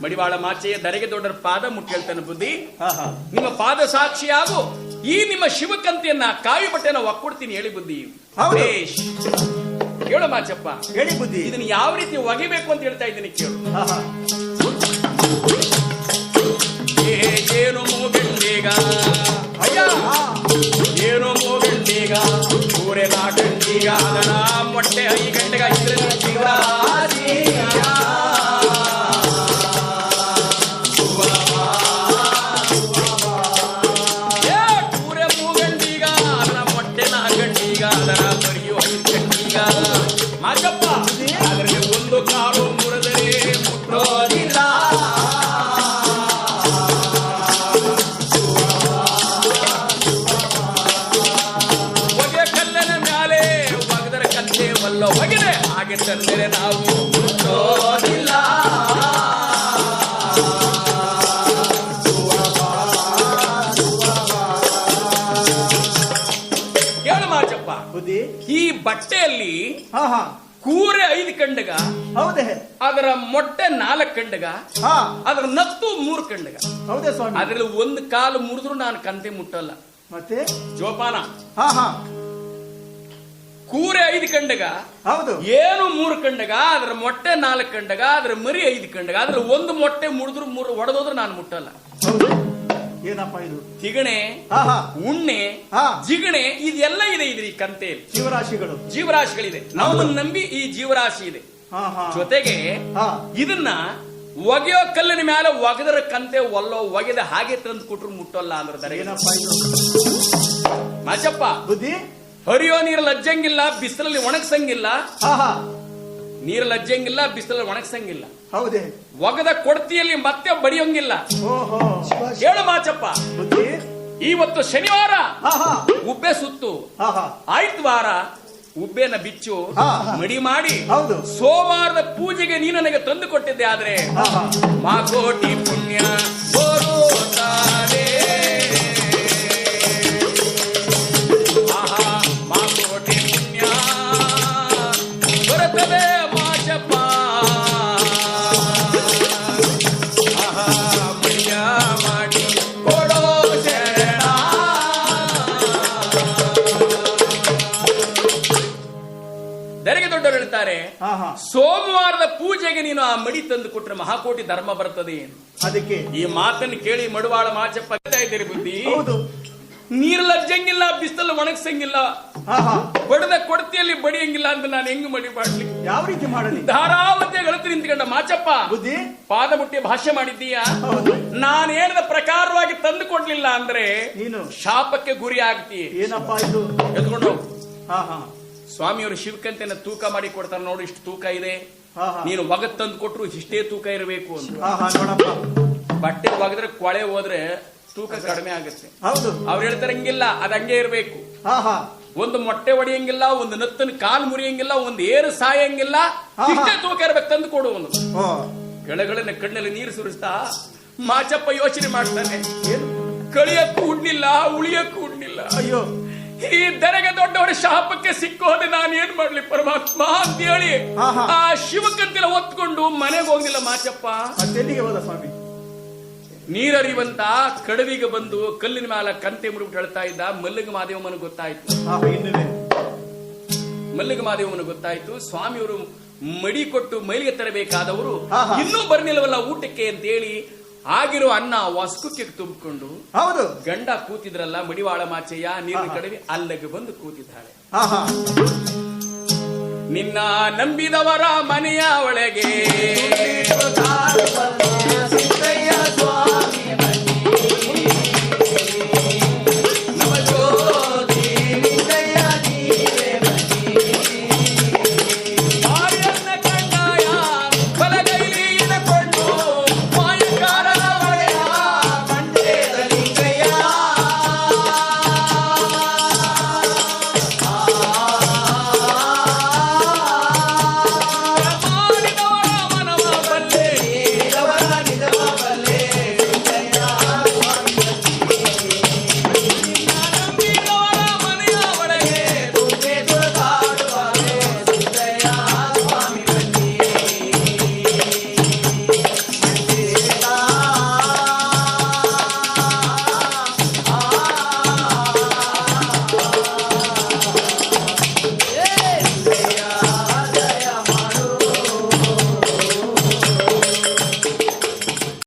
ಮಡಿವಾಳ ಮಾಚೆಯ ದರೆಗೆ ದೊಡ್ಡರ ಪಾದ ಮುಟ್ಟಿ ಹೇಳ್ತಾನೆ ಬುದ್ಧಿ, ಆಹಾ. ನಿಮ್ಮ ಪಾದ ಸಾಕ್ಷಿಯಾಗು, ಈ ನಿಮ್ಮ ಶಿವಕಂತೆಯನ್ನ ಕಾವಿ ಬಟ್ಟೆನ ಒಕ್ಕೊಡ್ತೀನಿ ಹೇಳಿ ಬುದ್ಧಿ. ಹೌದು. ಬೇಷ್. ಕೇಳು ಮಾಚಪ್ಪ, ಹೇಳಿ ಬುದ್ಧಿ. ಇದನ್ನ ಯಾವ ರೀತಿ ಒಗಿಬೇಕು ಅಂತ ಹೇಳ್ತಾ ಇದ್ದೀನಿ ಕೇಳು. ಆಹಾ. ಏನು ಮೂಗಂಡೀಗ ಅಯ್ಯ, ಏನು ಮೂಗಂಡೀಗ ಊರೆ ನಾಟಂಡೀಗ ಅದನ ಮೊಟ್ಟೆ 5 ಗಂಟೆಗೆ ಇದ್ರೆ ಊರೆ ಮೂಗಂಡೀಗ ಅದರ ಮೊಟ್ಟೆ 4 ಗಂಟೀಗ ಅದರ ಬರಿಯು 5 ಗಂಟೀಗ ಮಾಚಪ್ಪ, ಅದರಲ್ಲಿ ಒಂದು ಕಾಲು ಮುರಿದರೆ ಮುಟ್ಟೋದಿಲ್ಲ. ಒಗೆದೆ ಹಾಗೆ ತಂದರೆ ನಾವು ಮುಟ್ಟೋದಿಲ್ಲ. ಕೇಳು ಮಾಚಪ್ಪ, ಬುದ್ಧಿ. ಈ ಬಟ್ಟೆಯಲ್ಲಿ ಆಹಾ. ಕೂರೆ 5 ಕಂಡಗ, ಹೌದೇ? ಅದರ ಮೊಟ್ಟೆ 4 ಕಂಡಗ, ಹಾ. ಅದರ ನತ್ತು 3 ಕಂಡಗ. ಹೌದೇ ಸ್ವಾಮಿ? ಅದರಲ್ಲಿ ಒಂದು ಕಾಲು ಮುರಿದ್ರು ನಾನು ಕಂತೆ ಮುಟ್ಟಲ್ಲ. ಮತ್ತೆ? ಜೋಪಾನ. ಹಾ ಹಾ. ಕೂರೆ 5 ಕಂಡಗ, ಹೌದು. ಏನು 3 ಕಂಡಗ, ಅದರ ಮೊಟ್ಟೆ 4 ಕಂಡಗ, ಅದರ ಮರಿ 5 ಕಂಡಗ, ಅದ್ರ ಒಂದು ಮೊಟ್ಟೆ ಮುರಿದ್ರು 3 ಒಡೆದೋದ್ರೆ ನಾನು ಮುಟ್ಟಲ್ಲ. ಹೌದು. ಏನಪ್ಪ ಇದು? ತಿಗಣೆ, ಆಹಾ. ಉಣ್ಣೆ, ಹಾ. ಜಿಗಣೆ ಇದೆಲ್ಲ ಇದೆ ಈ ಕಂತೆಯಲ್ಲಿ. ಜೀವರಾಶಿಗಳು. ಜೀವರಾಶಿಗಳಿದೆ, ನಮ್ಮನ್ನು ನಂಬಿ ಈ ಜೀವರಾಶಿ ಇದೆ. ಹಾ ಹಾ. ಜೊತೆಗೆ ಹಾ. ಇದನ್ನ ಒಗೆಯೋ ಕಲ್ಲಿನ ಮೇಲೆ ಒಗೆದರ ಕಂತೆ ಒಲ್ಲೋ, ಒಗೆದ ಹಾಗೆ ತಂದು ಕೊಟ್ರು ಮುಟ್ಟಲ್ಲ ಅಂದ್ರೆ ದರೆಗೆ. ಏನಪ್ಪ ಇದು? ಮಾಚಪ್ಪ, ಬುದ್ಧಿ. ಹರಿಯೋ ನೀರಲ್ಲಿ ಅಜ್ಜಂಗಿಲ್ಲ, ಬಿಸಿಲಲ್ಲಿ ಒಣಗ್ಸಂಗಿಲ್ಲ. ಆಹಾ. ನೀರಲ್ಲಿ ಅಜ್ಜಂಗಿಲ್ಲ, ಬಿಸಿಲಲ್ಲಿ ಒಣಗ್ಸಂಗಿಲ್ಲ. ಹೌದೇ? ಒಗದ ಕೊಡ್ತಿಯಲ್ಲಿ ಮತ್ತೆ ಬಡಿಯೋಂಗಿಲ್ಲ. ಓಹೋ. ಹೇಳು ಮಾಚಪ್ಪ, ಬುದ್ಧಿ. ಇವತ್ತು ಶನಿವಾರ ಆಹಾ. ಉಬ್ಬೆ ಸುತ್ತು, ಆಹಾ. ಆಯ್ತವಾರ ಉಬ್ಬೆನ ಬಿಚ್ಚು ಹಾ. ಮಡಿ ಮಾಡಿ, ಹೌದು. ಸೋಮವಾರದ ಪೂಜೆಗೆ ನೀ ನನಗೆ ತಂದು ಕೊಟ್ಟಿದ್ದೆ. ಆದ್ರೆ ಆಹಾ. ಮಾಕೋಟಿ ಪುಣ್ಯ ಬರುತ್ತಾರೆ. ಆಹಾ, ಮಾಕೋಟಿ ಪುಣ್ಯ ಬರುತ್ತದೆ ಮಾಚಪ್ಪ. ಆಹಾ, ಮಡಿಯ ಮಾಡಿ ಕೊಡೋ ಶರಣ. ದರೆಗೆ ದೊಡ್ಡವರು ಹೇಳ್ತಾರೆ, ಆಹಾ. ಸೋಮವಾರದ ಪೂಜೆಗೆ ನೀನು ಆ ಮಡಿ ತಂದು ಕೊಟ್ರೆ ಮಹಾಕೋಟಿ ಧರ್ಮ ಬರ್ತದೆ. ಅದಕ್ಕೆ ಈ ಮಾತನ್ನು ಕೇಳಿ ಮಡಿವಾಳ ಮಾಚಪ್ಪ ಇದ್ದೀರಿ ಬುದ್ಧಿ. ಹೌದು. ನೀರಲ್ಲಿ ಅಜ್ಜಂಗಿಲ್ಲ, ಬಿಸಿಲಲ್ಲಿ ಒಣಗ್ಸಂಗಿಲ್ಲ, ಆಹಾ. ಬಡದ ಕೊಡ್ತಿಯಲ್ಲಿ ಬಡಿಯಂಗಿಲ್ಲ ಅಂತ ನಾನು ಹೆಂಗ್ ಮಡಿ ಮಾಡ್ಲಿ? ಯಾವ ರೀತಿ ಮಾಡಲಿ? ಧಾರಾವತಿಯ ಗಳತು ನಿಂತ್ಕೊಂಡ ಮಾಚಪ್ಪ, ಬುದ್ಧಿ. ಪಾದ ಮುಟ್ಟಿ ಭಾಷೆ ಮಾಡಿದ್ದೀಯಾ? ಹೌದು. ನಾನು ಹೇಳಿದ ಪ್ರಕಾರವಾಗಿ ತಂದು ಕೊಡ್ಲಿಲ್ಲ ಅಂದ್ರೆ ನೀನು ಶಾಪಕ್ಕೆ ಗುರಿ ಆಗ್ತೀಯ. ಏನಪ್ಪ ಇದು? ಎತ್ಕೊಂಡು ಹೋಗು. ಹಾ ಹಾ. ಸ್ವಾಮಿಯವರು ಶಿವಕಂತೆನ ತೂಕ ಮಾಡಿ ಕೊಡ್ತಾರೆ ನೋಡು, ಇಷ್ಟು ತೂಕ ಇದೆ, ಆಹಾ. ನೀನು ಒಗದ್ ತಂದು ಕೊಟ್ರು ಇಷ್ಟೇ ತೂಕ ಇರಬೇಕು ಅಂತ. ಆಹಾ. ನೋಡಪ್ಪ. ಬಟ್ಟೆ ಒಗದ್ರೆ ಕೊಳೆ ಹೋದ್ರೆ ತೂಕ ಕಡಿಮೆ ಆಗುತ್ತೆ. ಹೌದು. ಅವ್ರು ಹೇಳ್ತಾರೆ ಹಂಗಿಲ್ಲ, ಅದ್ ಹಂಗೆ ಇರಬೇಕು. ಆಹಾ. ಒಂದು ಮೊಟ್ಟೆ ಹೊಡೆಯಂಗಿಲ್ಲ, ಒಂದು ನತ್ತನ ಕಾಲ್ ಮುರಿಯಂಗಿಲ್ಲ, ಒಂದು ಏರು ಸಾಯಂಗಿಲ್ಲ, ಇಷ್ಟೇ ತೂಕ ಇರ್ಬೇಕು, ತಂದು ಕೊಡು ಒಂದು. ಓ. ಗೆಳೆಗಳನ್ನ ಕಣ್ಣಲ್ಲಿ ನೀರು ಸುರಿಸ್ತಾ ಮಾಚಪ್ಪ ಯೋಚನೆ ಮಾಡ್ತಾನೆ, ಕಳಿಯಕ್ಕೂ ಉಣ್ಣಿಲ್ಲ, ಉಳಿಯಕ್ಕೂ ಉಣ್ಣಿಲ್ಲ. ಅಯ್ಯೋ. ಈ ದರೆಗೆ ದೊಡ್ಡವರ ಶಾಪಕ್ಕೆ ಸಿಕ್ಕೋದೆ ನಾನು ಏನ್ ಮಾಡ್ಲಿ ಪರಮಾತ್ಮ ಅಂತ ಹೇಳಿ ಆ ಶಿವಕಂತಿನ ಹೊತ್ಕೊಂಡು ಮನೆಗೆ ಹೋಗಿಲ್ಲ ಮಾಚಪ್ಪ. ಮತ್ತೆಲ್ಲಿಗೆ ಹೋದ ಸ್ವಾಮಿ? ನೀರರಿವಂತ ಕಡವಿಗೆ ಬಂದು ಕಲ್ಲಿನ ಮೇಲೆ ಕಂತೆ ಮುರುಬಿಟ್ಟು ಹೇಳ್ತಾ ಇದ್ದ. ಮಲ್ಲಿಗೆ ಮಾದೇವಮ್ಮನ ಗೊತ್ತಾಯ್ತು. ಮಲ್ಲಿಗೆ ಮಾದೇವಮ್ಮನ ಗೊತ್ತಾಯ್ತು. ಸ್ವಾಮಿಯವರು ಮಡಿ ಕೊಟ್ಟು ಮೈಲಿಗೆ ತರಬೇಕಾದವರು ಇನ್ನೂ ಬರ್ನಿಲ್ವಲ್ಲ ಊಟಕ್ಕೆ ಅಂತ ಹೇಳಿ ಆಗಿರೋ ಅನ್ನ ವಸ್ಕಕ್ಕೆ ತುಂಬಿಕೊಂಡು ಹೌದು ಗಂಡ ಕೂತಿದ್ರಲ್ಲ ಮಡಿವಾಳ ಮಾಚಯ್ಯ ನೀರಿನ ಕಡವಿ ಅಲ್ಲಿಗೆ ಬಂದು ಕೂತಿದ್ದಾಳೆ. ನಿನ್ನ ನಂಬಿದವರ ಮನೆಯ ಒಳಗೆ